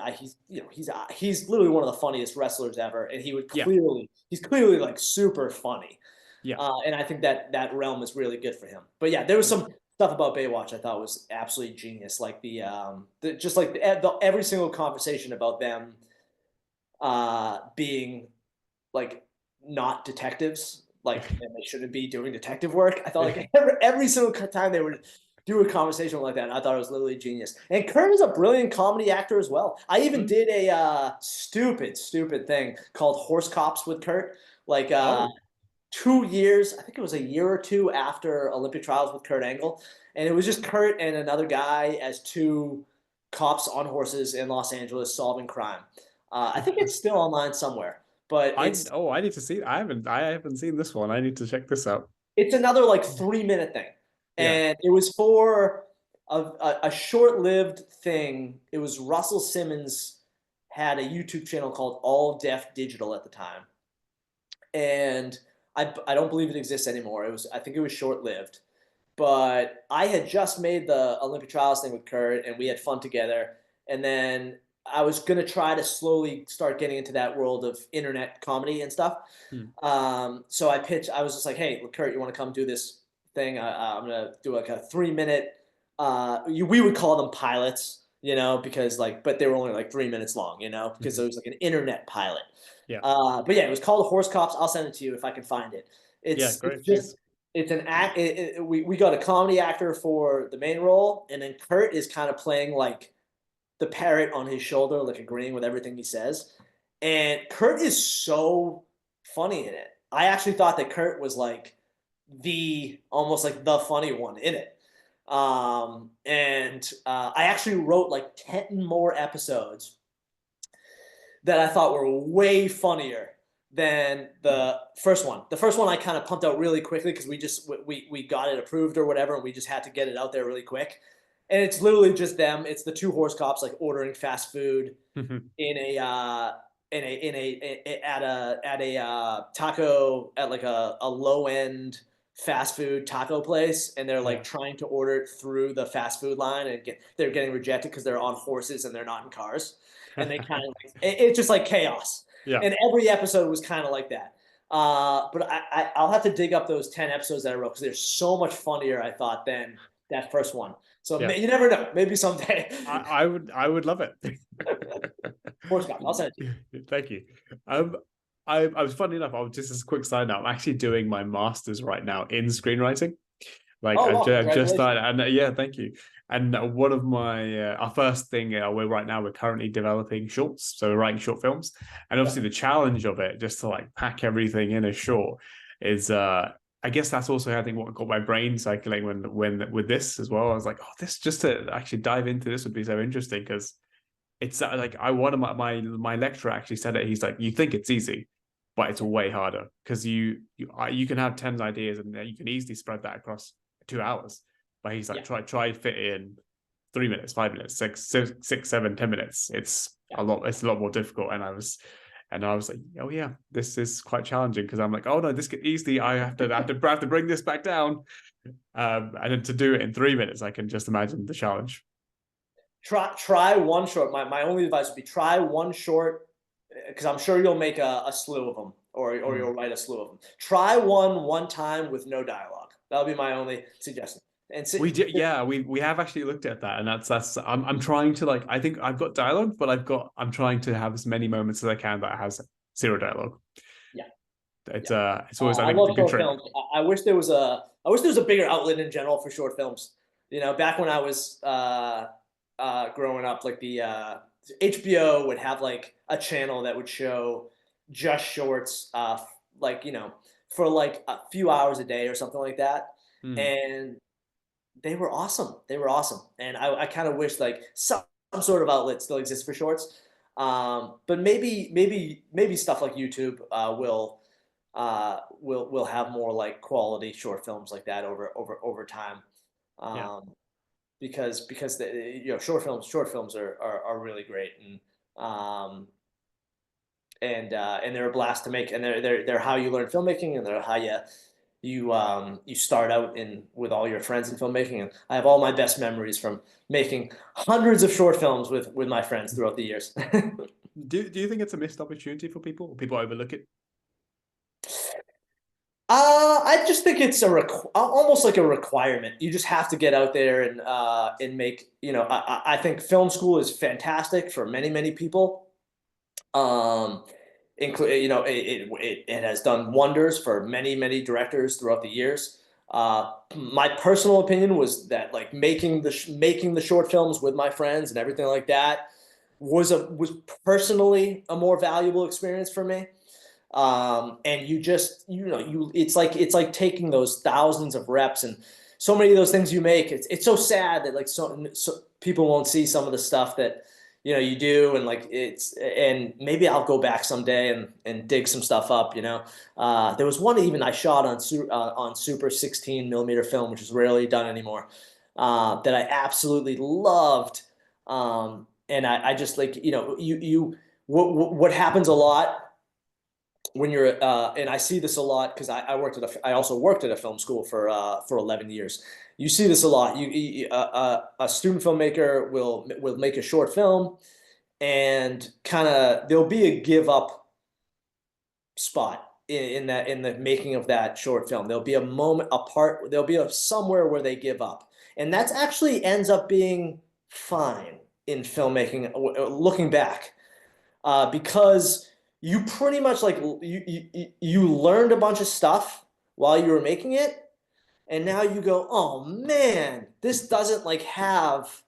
literally one of the funniest wrestlers ever, and he's clearly like super funny. Yeah. And I think that realm is really good for him. But yeah, there was some stuff about Baywatch I thought was absolutely genius, like every single conversation about them being like not detectives, like, and they shouldn't be doing detective work. I thought like every single time they would do a conversation like that, and I thought it was literally genius. And Kurt is a brilliant comedy actor as well. I even did a stupid thing called Horse Cops with Kurt, like 2 years, I think it was a year or two after Olympic trials with Kurt Angle. And it was just Kurt and another guy as two cops on horses in Los Angeles solving crime. I think it's still online somewhere, but I need to see. I haven't seen this one. I need to check this out. it's another like 3-minute thing. Yeah. And it was for a short-lived thing. It was Russell Simmons had a YouTube channel called All Deaf Digital at the time. And I don't believe it exists anymore. I think it was short-lived. But I had just made the Olympic trials thing with Kurt, and we had fun together. And then I was gonna try to slowly start getting into that world of internet comedy and stuff. So I was just like, "Hey, Kurt, you want to come do this thing? I'm gonna do like a 3-minute. We would call them pilots, because but they were only like 3 minutes long, because it was like an internet pilot. Yeah. But yeah, it was called Horse Cops. I'll send it to you if I can find it. Great. It's just it's an act. We got a comedy actor for the main role, and then Kurt is kind of playing like the parrot on his shoulder, like agreeing with everything he says. And Kurt is so funny in it. I actually thought that Kurt was like almost like the funny one in it. And I actually wrote like 10 more episodes that I thought were way funnier than the first one. The first one I kind of pumped out really quickly because we got it approved or whatever, and we just had to get it out there really quick. And it's literally just them. It's the two horse cops like ordering fast food at a taco, at like a low end fast food taco place, and they're like trying to order it through the fast food line, and they're getting rejected because they're on horses and they're not in cars, and they kind of it's just like chaos. And every episode was kind of like that. But I'll have to dig up those 10 episodes that I wrote because they're so much funnier, I thought, than that first one. So you never know. Maybe someday. I would love it. Horse Cop, I'll send it to you. Thank you. I was, funny enough, I was just as a quick side note, I'm actually doing my master's right now in screenwriting. Like I've just started, and thank you. And one of my our first thing we're currently developing shorts, so we're writing short films, and obviously the challenge of it, just to like pack everything in a short, is I guess that's also I think what got my brain cycling when with this as well. I was like, this just to actually dive into this would be so interesting because it's like one of my lecturer actually said it. He's like, you think it's easy, but it's way harder because you can have 10 ideas and you can easily spread that across 2 hours. But he's like, try fit in 3 minutes, 5 minutes, six, 7, 10 minutes. It's a lot more difficult. And I was like, oh yeah, this is quite challenging because I'm like, oh no, this could easily, I have to bring this back down. And then to do it in 3 minutes, I can just imagine the challenge. Try one short. My only advice would be try one short, because I'm sure you'll make a slew of them, or you'll write a slew of them. Try one time with no dialogue. That'll be my only suggestion. And we did, yeah, we have actually looked at that, and that's I'm trying to, like, I think I've got dialogue, but I'm trying to have as many moments as I can that has zero dialogue. Yeah, it's always, I I think love it's a good short trick. films. I wish there was a bigger outlet in general for short films. Back when I was growing up, like the HBO would have like a channel that would show just shorts, like for like a few hours a day or something like that, and they were awesome. They were awesome, and I kind of wish like some sort of outlet still exists for shorts. But maybe stuff like YouTube will have more like quality short films like that over time. Because short films are really great, and they're a blast to make, and they're how you learn filmmaking, and they're how you start out with all your friends in filmmaking. And I have all my best memories from making hundreds of short films with my friends throughout the years. Do you think it's a missed opportunity for people? Or people overlook it? I just think it's almost like a requirement. You just have to get out there and make. I think film school is fantastic for many people. Include it has done wonders for many directors throughout the years. My personal opinion was that like making the short films with my friends and everything like that was personally a more valuable experience for me. And it's like taking those thousands of reps, and so many of those things you make, it's so sad that like so people won't see some of the stuff that you do, and like and maybe I'll go back someday and dig some stuff up. There was one even I shot on super 16 millimeter film, which is rarely done anymore, that I absolutely loved. And I just like what happens a lot when you're and I see this a lot because I also worked at a film school for 11 years. You see this a lot. A student filmmaker will make a short film, and kind of there'll be a give up spot in the making of that short film. There'll be a moment, there'll be somewhere where they give up, and that's actually ends up being fine in filmmaking looking back, because you pretty much like you learned a bunch of stuff while you were making it, and now you go, oh man, this doesn't like have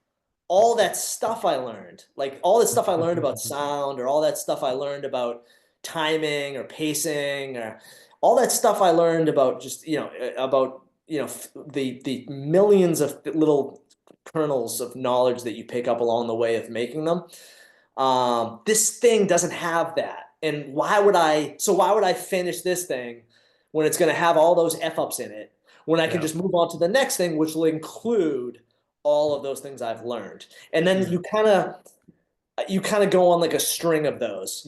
all that stuff I learned, like all that stuff I learned about sound, or all that stuff I learned about timing or pacing, or all that stuff I learned about just the millions of little kernels of knowledge that you pick up along the way of making them. This thing doesn't have that. And why would I finish this thing when it's going to have all those F-ups in it, when I can just move on to the next thing, which will include all of those things I've learned. And then you kind of go on like a string of those,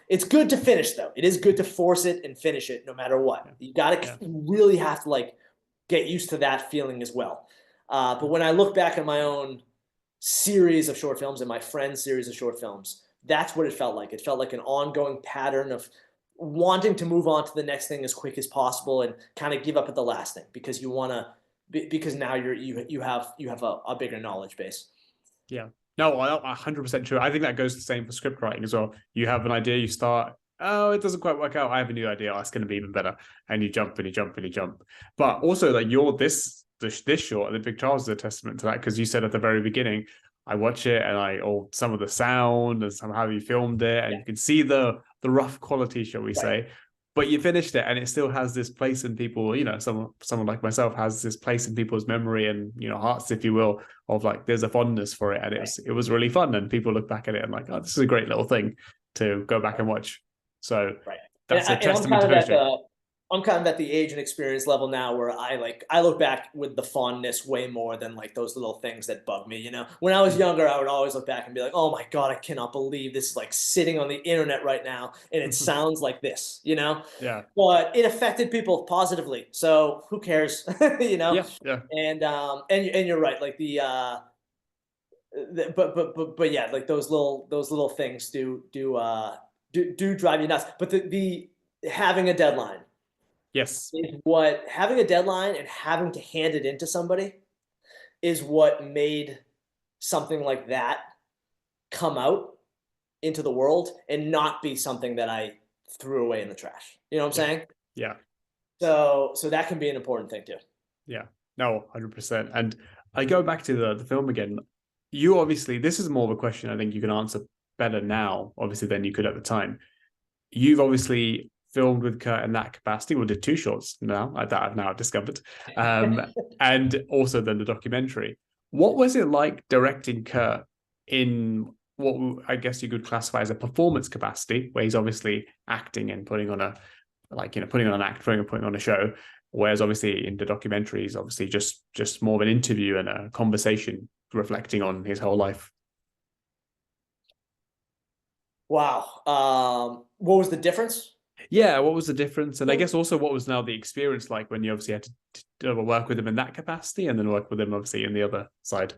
It's good to finish though. It is good to force it and finish it no matter what. You really have to like get used to that feeling as well. But when I look back at my own series of short films and my friend's series of short films, that's what it felt like. It felt like an ongoing pattern of wanting to move on to the next thing as quick as possible and kind of give up at the last thing because because now you have a bigger knowledge base. Yeah. No, 100% true. I think that goes the same for script writing as well. You have an idea, you start, oh, it doesn't quite work out. I have a new idea. Oh, it's going to be even better. And you jump and you jump and you jump. But also, like this short, The Big Charles is a testament to that, because you said at the very beginning, I watch it and some of the sound and somehow you filmed it, and you can see the rough quality, shall we say. but you finished it and it still has this place in people, you know, someone like myself has this place in people's memory and, you know, hearts, if you will, of like there's a fondness for it, and it was really fun, and people look back at it and like, oh, this is a great little thing to go back and watch. So Right. that's a And I'm testament kind to of at finishing. the age and experience level now where I look back with the fondness way more than like those little things that bug me. You know, when I was younger, I would always look back and be like, "Oh my God, I cannot believe this is like sitting on the internet right now, and it sounds like this." You know, Yeah, but it affected people positively, so who cares? You know, yeah, and you're right, like but yeah, like those little things do drive you nuts. But the having a deadline yes, is what having a deadline and having to hand it into somebody is what made something like that come out into the world and not be something that I threw away in the trash. You know what I'm yeah, saying? yeah. So that can be an important thing too. Yeah, no, 100%. And I go back to the film again. You obviously, this is more of a question I think you can answer better now, obviously, than you could at the time. You've obviously filmed with Kurt in that capacity. We did two shorts now that I've now discovered, and also then the documentary. What was it like directing Kurt in what I guess you could classify as a performance capacity, where he's obviously acting and putting on a, like, you know, putting on an act, putting on a show, whereas obviously in the documentary is obviously just more of an interview and a conversation reflecting on his whole life. Wow. What was the difference? Yeah, what was the difference? And I guess also what was now the experience like when you obviously had to work with him in that capacity and then work with him obviously in the other side?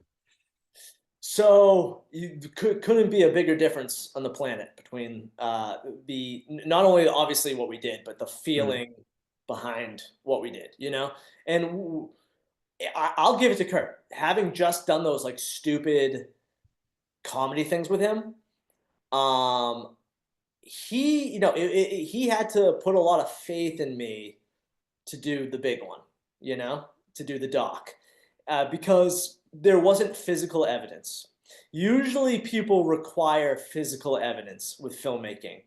So you couldn't be a bigger difference on the planet between the not only obviously what we did, but the Mm, feeling behind what we did. You know, and I'll give it to Kurt. Having just done those like stupid comedy things with him, um, he he had to put a lot of faith in me to do the big one. You know, to do the doc, because there wasn't physical evidence. Usually, people require physical evidence with filmmaking.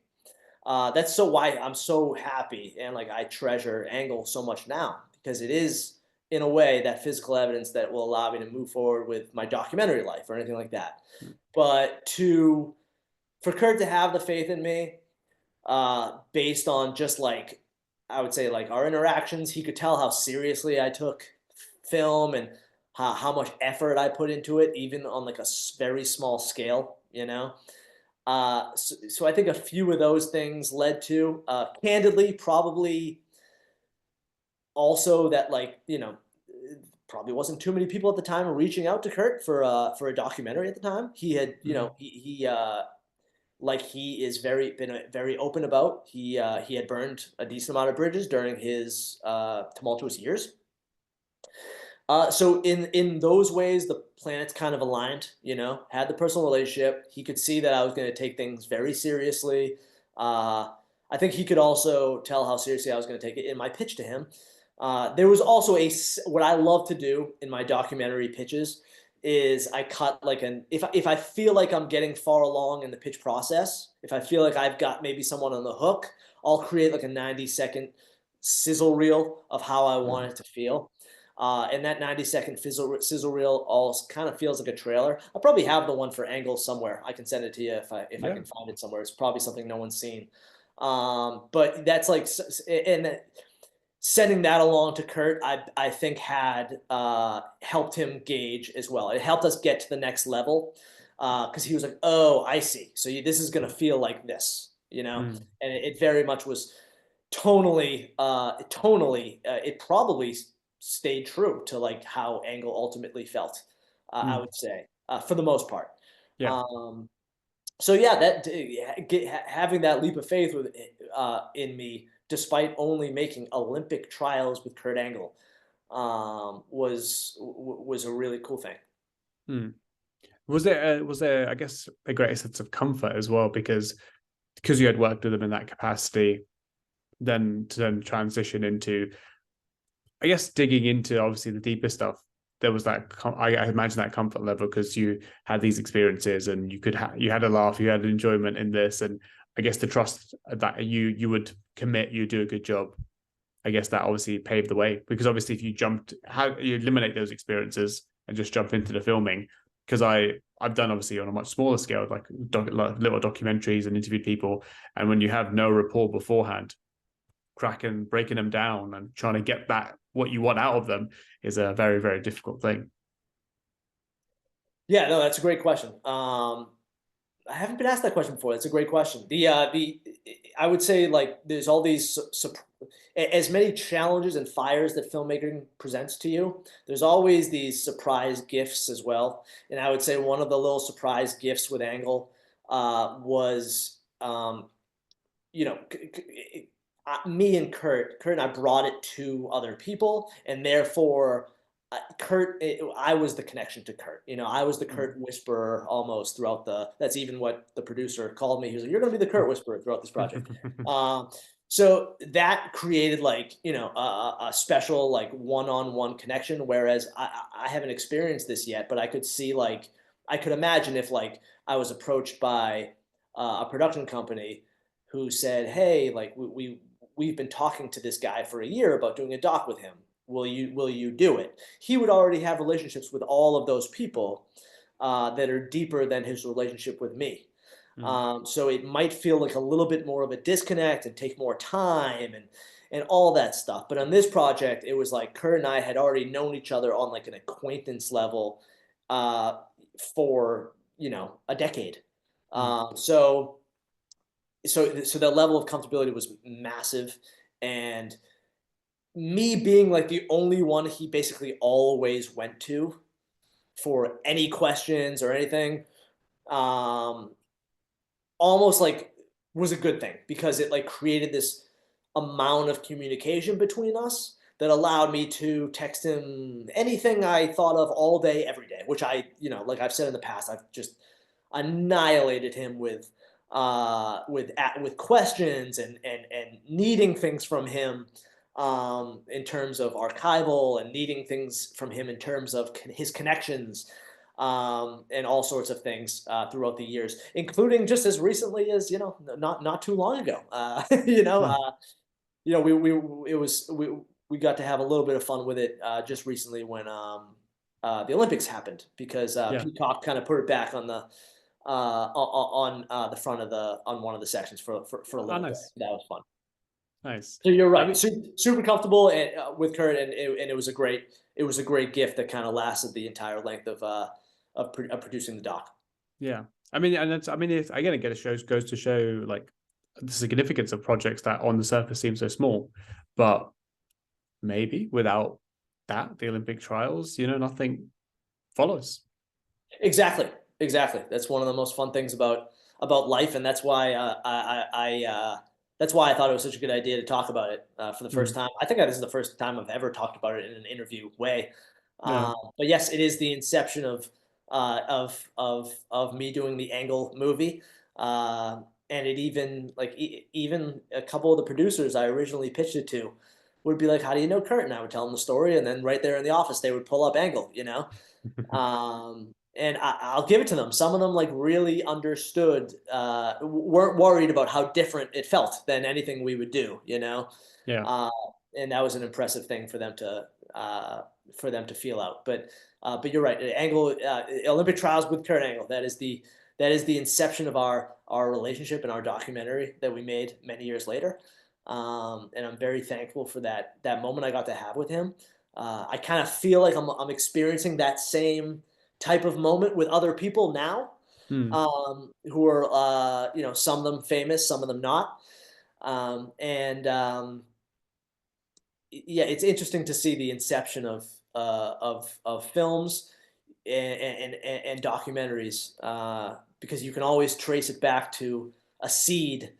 That's so why I'm so happy and like I treasure Angle so much now, because it is in a way that physical evidence that will allow me to move forward with my documentary life or anything like that. mm, But to for Kurt to have the faith in me, based on just like I would say like our interactions, he could tell how seriously I took film and how much effort I put into it, even on like a very small scale. You know, so I think a few of those things led to, candidly, probably also that like probably wasn't too many people at the time reaching out to Kurt for a documentary at the time. He had mm, like he is very open about. He had burned a decent amount of bridges during his tumultuous years. So in those ways, the planets kind of aligned. You know, had the personal relationship. He could see that I was going to take things very seriously. I think he could also tell how seriously I was going to take it in my pitch to him. There was also what I love to do in my documentary pitches is I cut like if I feel like I'm getting far along in the pitch process, if I feel like I've got maybe someone on the hook, I'll create like a 90-second sizzle reel of how I want mm. it to feel. And that 90-second sizzle reel all kind of feels like a trailer. I'll probably have the one for Angle somewhere. I can send it to you if I Yeah. can find it somewhere. It's probably something no one's seen. But that's like, and sending that along to Kurt, I think had helped him gauge as well. It helped us get to the next level because he was like, "Oh, I see. So this is gonna feel like this," you know. Mm, And it very much was tonally. It probably stayed true to like how Angle ultimately felt. I mm. would say for the most part. Yeah. Um, so yeah, having that leap of faith in me, despite only making Olympic trials with Kurt Angle, was a really cool thing. Mm. Was there I guess a greater sense of comfort as well because you had worked with them in that capacity, then to then transition into, I guess, digging into obviously the deeper stuff. There was that I imagine that comfort level because you had these experiences and you had a laugh, you had enjoyment in this, and I guess the trust that you would commit, you do a good job. I guess that obviously paved the way, because obviously if you you eliminate those experiences and just jump into the filming, because I've done obviously on a much smaller scale, like little documentaries and interviewed people, and when you have no rapport beforehand, breaking them down and trying to get what you want out of them is a very, very difficult thing. Yeah, no, that's a great question. I haven't been asked that question before. That's a great question. I would say, like, there's all these as many challenges and fires that filmmaking presents to you. There's always these surprise gifts as well. And I would say one of the little surprise gifts with Angle was, you know, me and Kurt and I brought it to other people, and therefore I was the connection to Kurt. You know, I was the Kurt whisperer almost throughout that's even what the producer called me. He was like, "You're going to be the Kurt whisperer throughout this project." So that created, like, you know, a special, like, one-on-one connection. Whereas I haven't experienced this yet, but I could see, like, I could imagine if, like, I was approached by a production company who said, "Hey, like, we've been talking to this guy for a year about doing a doc with him. Will you do it?" He would already have relationships with all of those people that are deeper than his relationship with me. So it might feel like a little bit more of a disconnect and take more time and all that stuff. But on this project, it was like Kurt and I had already known each other on, like, an acquaintance level for, you know, a decade. So the level of comfortability was massive, and me being, like, the only one he basically always went to for any questions or anything, almost, like, was a good thing, because it, like, created this amount of communication between us that allowed me to text him anything I thought of all day, every day, which you know, like I've said in the past, I've just annihilated him with questions and needing things from him, in terms of archival, and needing things from him in terms of his connections, and all sorts of things throughout the years, including just as recently as, you know, not too long ago. You know, we got to have a little bit of fun with it just recently when the Olympics happened, because Peacock kind of put it back on the front of on one of the sections for a little bit. That was fun. Nice. So you're right. Super comfortable with Kurt, and it was a great gift that kind of lasted the entire length of producing the doc. Yeah, I mean, and again, it goes to show, like, the significance of projects that on the surface seem so small, but maybe without that, the Olympic trials, you know, nothing follows. Exactly. That's one of the most fun things about life, and that's why that's why I thought it was such a good idea to talk about it for the first time. I think this is the first time I've ever talked about it in an interview way. But yes, it is the inception of me doing the Angle movie. And it even, like, even a couple of the producers I originally pitched it to would be like, "How do you know Kurt?" And I would tell them the story, and then right there in the office, they would pull up Angle, you know? And I'll give it to them. Some of them, like, really understood, weren't worried about how different it felt than anything we would do, you know? Yeah. And that was an impressive thing for them to feel out. But you're right. Angle, Olympic trials with Kurt Angle. That is the inception of our relationship and our documentary that we made many years later. And I'm very thankful for that moment I got to have with him. I kind of feel like I'm experiencing that same type of moment with other people now, who are, you know, some of them famous, some of them not. Yeah, it's interesting to see the inception of films and documentaries, because you can always trace it back to a seed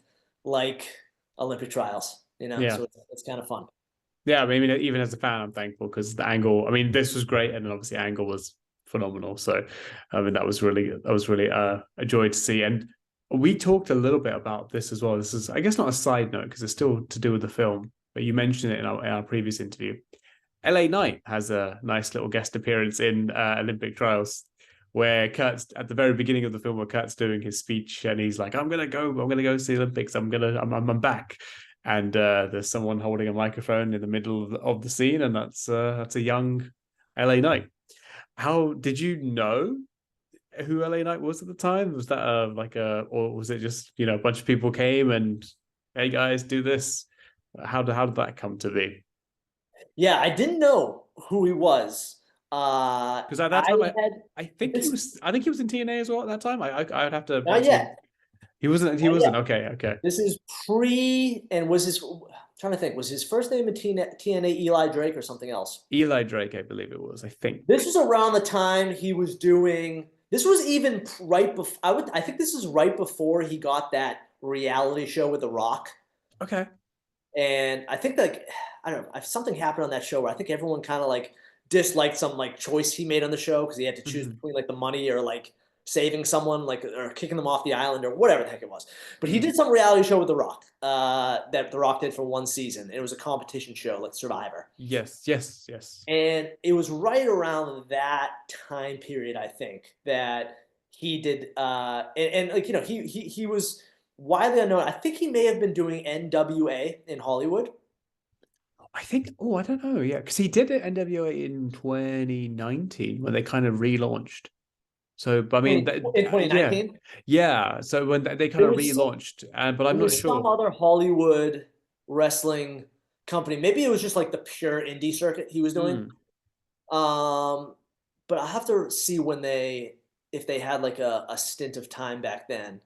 like Olympic trials, you know. Yeah. So it's kind of fun. Yeah, I mean, even as a fan, I'm thankful, because the Angle, I mean, this was great, and then obviously Angle was phenomenal. So, I mean, that was really a joy to see. And we talked a little bit about this as well. This is, I guess, not a side note, because it's still to do with the film, but you mentioned it in our previous interview. LA Knight has a nice little guest appearance in Olympic trials. where Kurt's at the very beginning of the film, where Kurt's doing his speech, and he's like, I'm gonna go see the Olympics. I'm back. And there's someone holding a microphone in the middle of the scene, and that's a young LA Knight. How did you know who LA Knight was at the time? Was that or was it just, you know, a bunch of people came and, hey guys, do this? How did that come to be? Yeah, I didn't know who he was. Because at that I time, had I think he was in TNA as well at that time. I'd have to not obviously. yet. He wasn't. He Not wasn't. yet. Okay. This is pre, and was his, I'm trying to think, was his first name in TNA Eli Drake or something else? Eli Drake, I believe it was. I think. This was around the time he was doing. This was even right before. I think this is right before he got that reality show with The Rock. Okay. And I think like I don't know, something happened on that show where I think everyone kind of like disliked some like choice he made on the show because he had to choose between like the money or like saving someone like or kicking them off the island or whatever the heck it was. But he did some reality show with The Rock that The Rock did for one season. It was a competition show like Survivor. Yes. And it was right around that time period, I think, that he did and like, you know, he was widely unknown. I think he may have been doing NWA in Hollywood. I think. Oh, I don't know. Yeah, because he did it NWA in 2019 when they kind of relaunched. So, but I mean, In 2019, yeah. So when they kind there of was some, relaunched, but I'm there not was some sure. other Hollywood wrestling company. Maybe it was just like the pure indie circuit he was doing. But I have to see when if they had like a stint of time back then,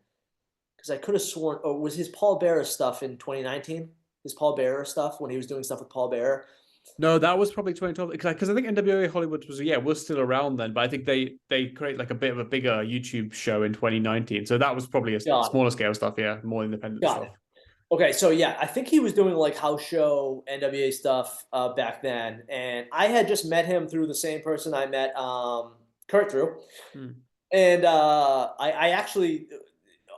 because I could have sworn. Oh, was his Paul Bearer stuff in 2019? His Paul Bearer stuff when he was doing stuff with Paul Bearer. No, that was probably 2012 because I think NWA Hollywood was still around then, but I think they create like a bit of a bigger YouTube show in 2019. So that was probably a Got it. smaller scale stuff, yeah, more independent Got stuff. it. Okay, so yeah, I think he was doing like house show NWA stuff back then, and I had just met him through the same person I met Kurt through, and I actually,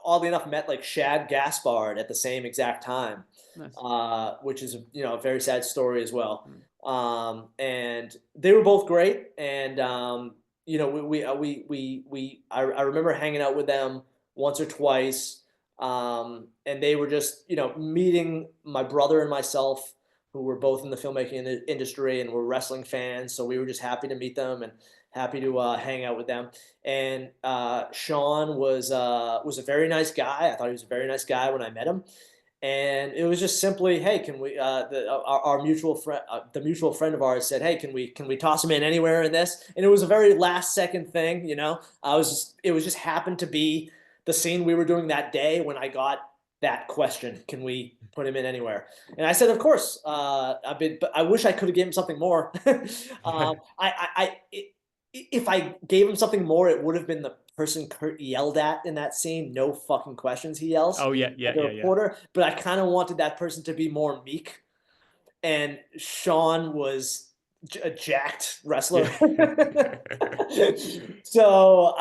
oddly enough, met like Shad Gaspard at the same exact time, Nice. which is a very sad story as well. And they were both great, and I remember hanging out with them once or twice. And they were just, meeting my brother and myself, who were both in the filmmaking industry and were wrestling fans. So we were just happy to meet them and happy to hang out with them. And Sean was a very nice guy. I thought he was a very nice guy when I met him. And it was just simply, hey, can we? Our mutual friend, the mutual friend of ours, said, hey, can we toss him in anywhere in this? And it was a very last second thing, it was just happened to be the scene we were doing that day when I got that question, can we put him in anywhere? And I said, of course. But I wish I could have given him something more. If I gave him something more, it would have been the person Kurt yelled at in that scene. No fucking questions, he yells. Oh yeah. The reporter. But I kind of wanted that person to be more meek. And Sean was a jacked wrestler. so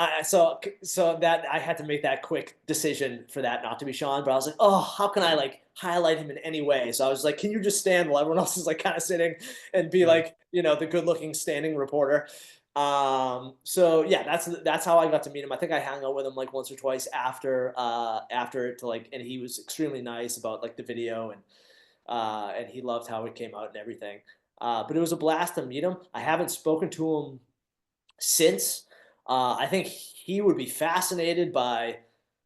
that I had to make that quick decision for that not to be Sean. But I was like, oh, how can I like highlight him in any way? So I was like, can you just stand while everyone else is like kind of sitting and be like, the good looking standing reporter? So yeah, that's how I got to meet him. I think I hung out with him like once or twice after to like, and he was extremely nice about like the video and he loved how it came out and everything. But it was a blast to meet him. I haven't spoken to him since. I think he would be fascinated by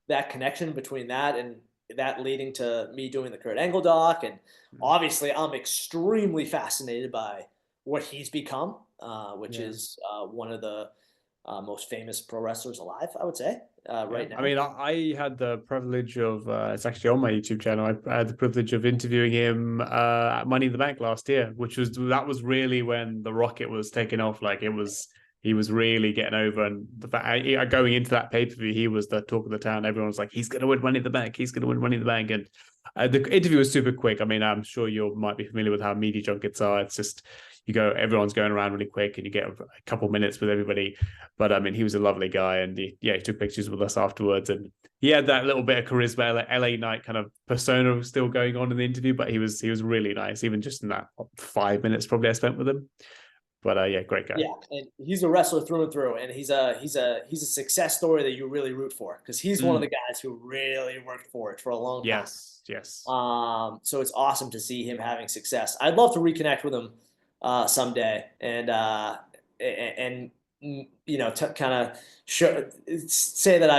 that connection between that and that leading to me doing the Kurt Angle doc. And obviously I'm extremely fascinated by what he's become, which is one of the most famous pro wrestlers alive, I would say, right now. I mean, I had the privilege of, it's actually on my YouTube channel, I had the privilege of interviewing him at Money in the Bank last year, that was really when the rocket was taking off. Like he was really getting over, and the fact going into that pay-per-view, he was the talk of the town. Everyone was like, he's going to win Money in the Bank. He's going to win Money in the Bank. And the interview was super quick. I mean, I'm sure you might be familiar with how media junkets are. It's just, everyone's going around really quick and you get a couple minutes with everybody. But I mean, he was a lovely guy, and he took pictures with us afterwards, and he had that little bit of charisma, like LA Knight kind of persona still going on in the interview, but he was really nice, even just in that 5 minutes probably I spent with him. But yeah, great guy. Yeah, and he's a wrestler through and through, and he's a success story that you really root for because he's one of the guys who really worked for it for a long time. Yes. So it's awesome to see him having success. I'd love to reconnect with him someday, and kind of say that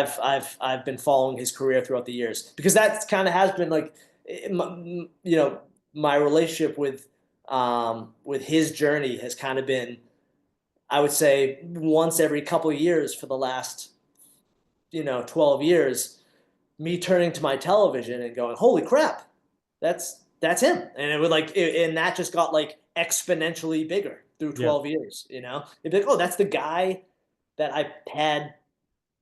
I've been following his career throughout the years because that kind of has been like, my relationship with his journey has kind of been, I would say, once every couple of years for the last 12 years, me turning to my television and going, holy crap, that's him. And it would and that just got like exponentially bigger through 12 years. It'd be like, oh, that's the guy that I had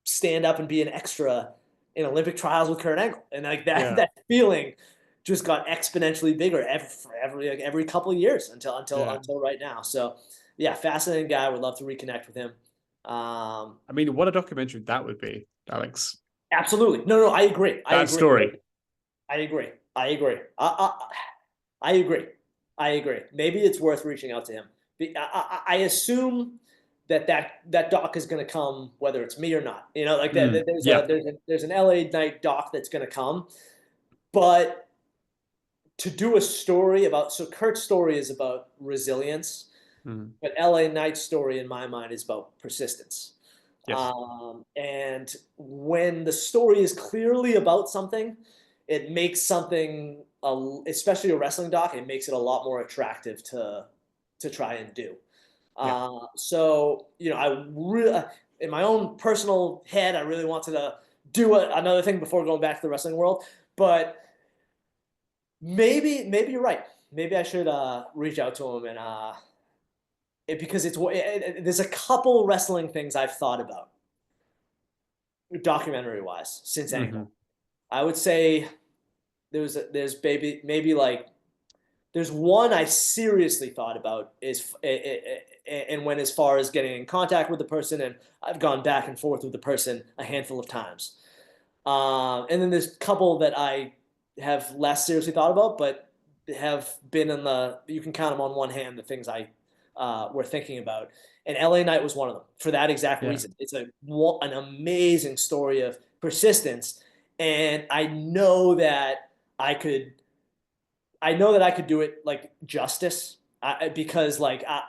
stand up and be an extra in Olympic trials with Kurt Angle. And like that feeling just got exponentially bigger every couple of years until right now. So yeah, fascinating guy. Would love to reconnect with him. I mean, what a documentary that would be, Alex. Absolutely. No, I agree. Story. I agree. I agree. Maybe it's worth reaching out to him. I assume that doc is going to come, whether it's me or not. There's an LA Night doc that's going to come, but to do a story about, so Kurt's story is about resilience, but LA Knight's story in my mind is about persistence. Yes. And when the story is clearly about something, it makes something, especially a wrestling doc, it makes it a lot more attractive to try and do. So, I really, in my own personal head, I really wanted to do another thing before going back to the wrestling world, but maybe you're right. Maybe I should reach out to him and because there's a couple wrestling things I've thought about documentary wise since Angle. I would say there's one I seriously thought about and went as far as getting in contact with the person, and I've gone back and forth with the person a handful of times. And then there's a couple that I have less seriously thought about, but have been you can count them on one hand, the things I were thinking about. And LA Knight was one of them for that exact reason. It's an amazing story of persistence. And I know that I could do it like justice because I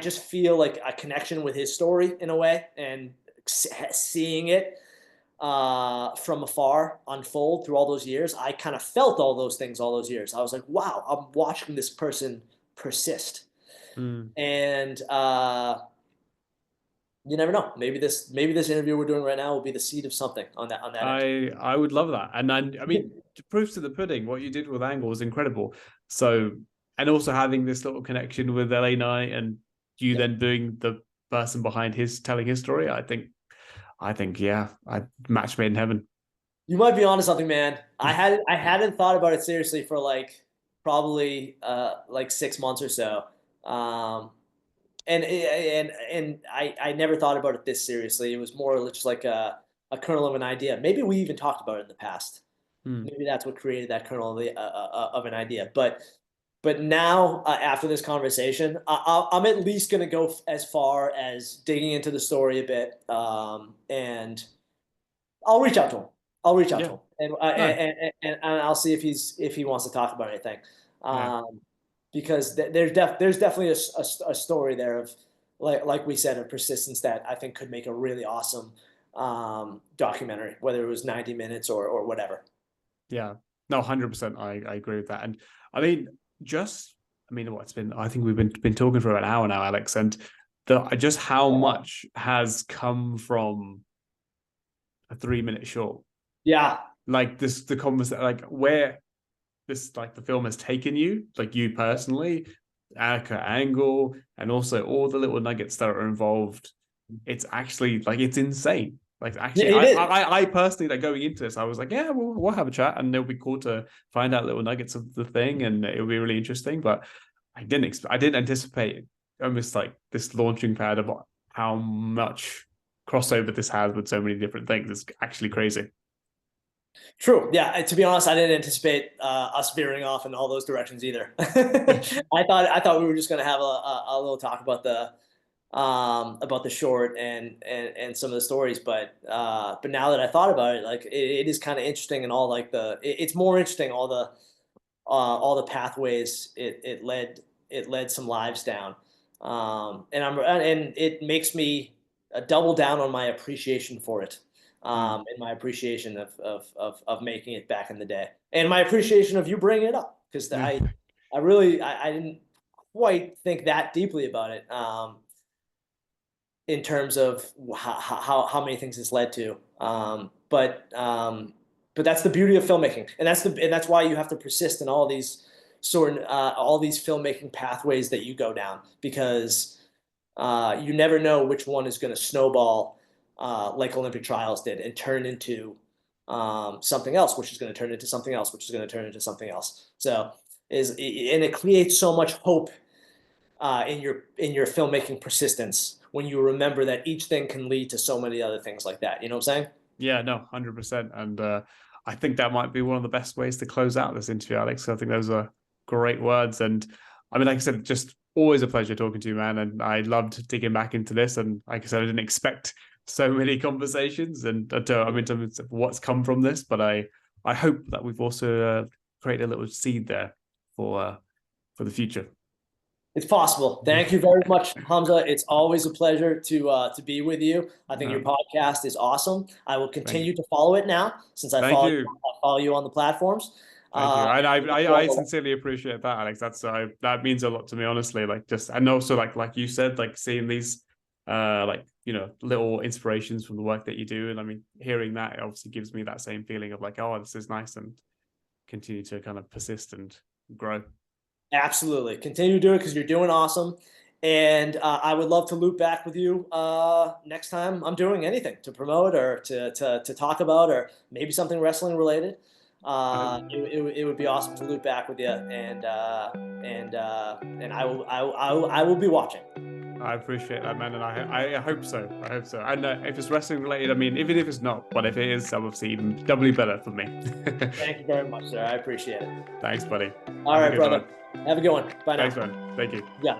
just feel like a connection with his story in a way, and seeing it from afar unfold through all those years, I kind of felt all those things all those years. I was like, wow, I'm watching this person persist. And you never know. Maybe this interview we're doing right now will be the seed of something on that. I would love that. And I mean, proofs to the pudding. What you did with Angle was incredible. So, and also having this little connection with LA Knight, and you then being the person behind telling his story. I think, match made in heaven. You might be onto something, man. I hadn't thought about it seriously for probably 6 months or so. And I never thought about it this seriously. It was more just like a kernel of an idea. Maybe we even talked about it in the past. Maybe that's what created that kernel of an idea. But now, after this conversation, I'm at least going to go as far as digging into the story a bit, and I'll reach out to him. To him, and I'll see if he wants to talk about anything. Because there's definitely a story there of like we said, of persistence that I think could make a really awesome documentary, whether it was 90 minutes or whatever. Yeah, no, 100%. I agree with that. And I mean, it's been, I think we've been talking for about an hour now, Alex, and just how much has come from a 3-minute short. Yeah. Like the conversation, like where this, like the film has taken you, like you personally, Angle, and also all the little nuggets that are involved. It's actually it's insane. Like actually, I personally, going into this, I was like, yeah, we'll have a chat, and it'll be cool to find out little nuggets of the thing, and it'll be really interesting. But I didn't anticipate almost like this launching pad of how much crossover this has with so many different things. It's actually crazy. True. Yeah. To be honest, I didn't anticipate us veering off in all those directions either. I thought we were just gonna have a little talk about the short and some of the stories, but now that I thought about it, like it is kind of interesting, and all like it's more interesting all the pathways it led some lives down, and it makes me double down on my appreciation for it, Mm. and my appreciation of making it back in the day, and my appreciation of you bringing it up, because I really I didn't quite think that deeply about it, in terms of how many things it's led to. But that's the beauty of filmmaking, and that's why you have to persist in all these filmmaking pathways that you go down, because you never know which one is going to snowball, like Olympic trials did, and turn into something else, which is going to turn into something else, which is going to turn into something else. And it creates so much hope in your filmmaking persistence, when you remember that each thing can lead to so many other things like that. You know what I'm saying? Yeah, no, 100%. And I think that might be one of the best ways to close out this interview, Alex. So I think those are great words. And I mean, like I said, just always a pleasure talking to you, man. And I loved digging back into this. And like I said, I didn't expect so many conversations, and I mean, in terms of what's come from this, but I hope that we've also created a little seed there for the future. It's possible. Thank you very much, Hamza. It's always a pleasure to be with you. I think your podcast is awesome. I will continue to follow it now, since Thank you. I follow you on the platforms. Thank you. Uh, I sincerely appreciate that, Alex. That means a lot to me, honestly. Like, just, and also like you said, like seeing these like, you know, little inspirations from the work that you do. And I mean, hearing that, it obviously gives me that same feeling of like, oh, this is nice, and continue to kind of persist and grow. Absolutely. Continue to do it, because you're doing awesome. And I would love to loop back with you next time I'm doing anything to promote, or to talk about, or maybe something wrestling related. It would be awesome to loop back with you, and I will be watching. I appreciate that, man, and I hope so. I hope so. And if it's wrestling related, I mean, even if it's not, but if it is, obviously even doubly better for me. Thank you very much, sir. I appreciate it. Thanks, buddy. All right, brother. Have a good one. Bye now. Thanks, man. Thank you. Yeah.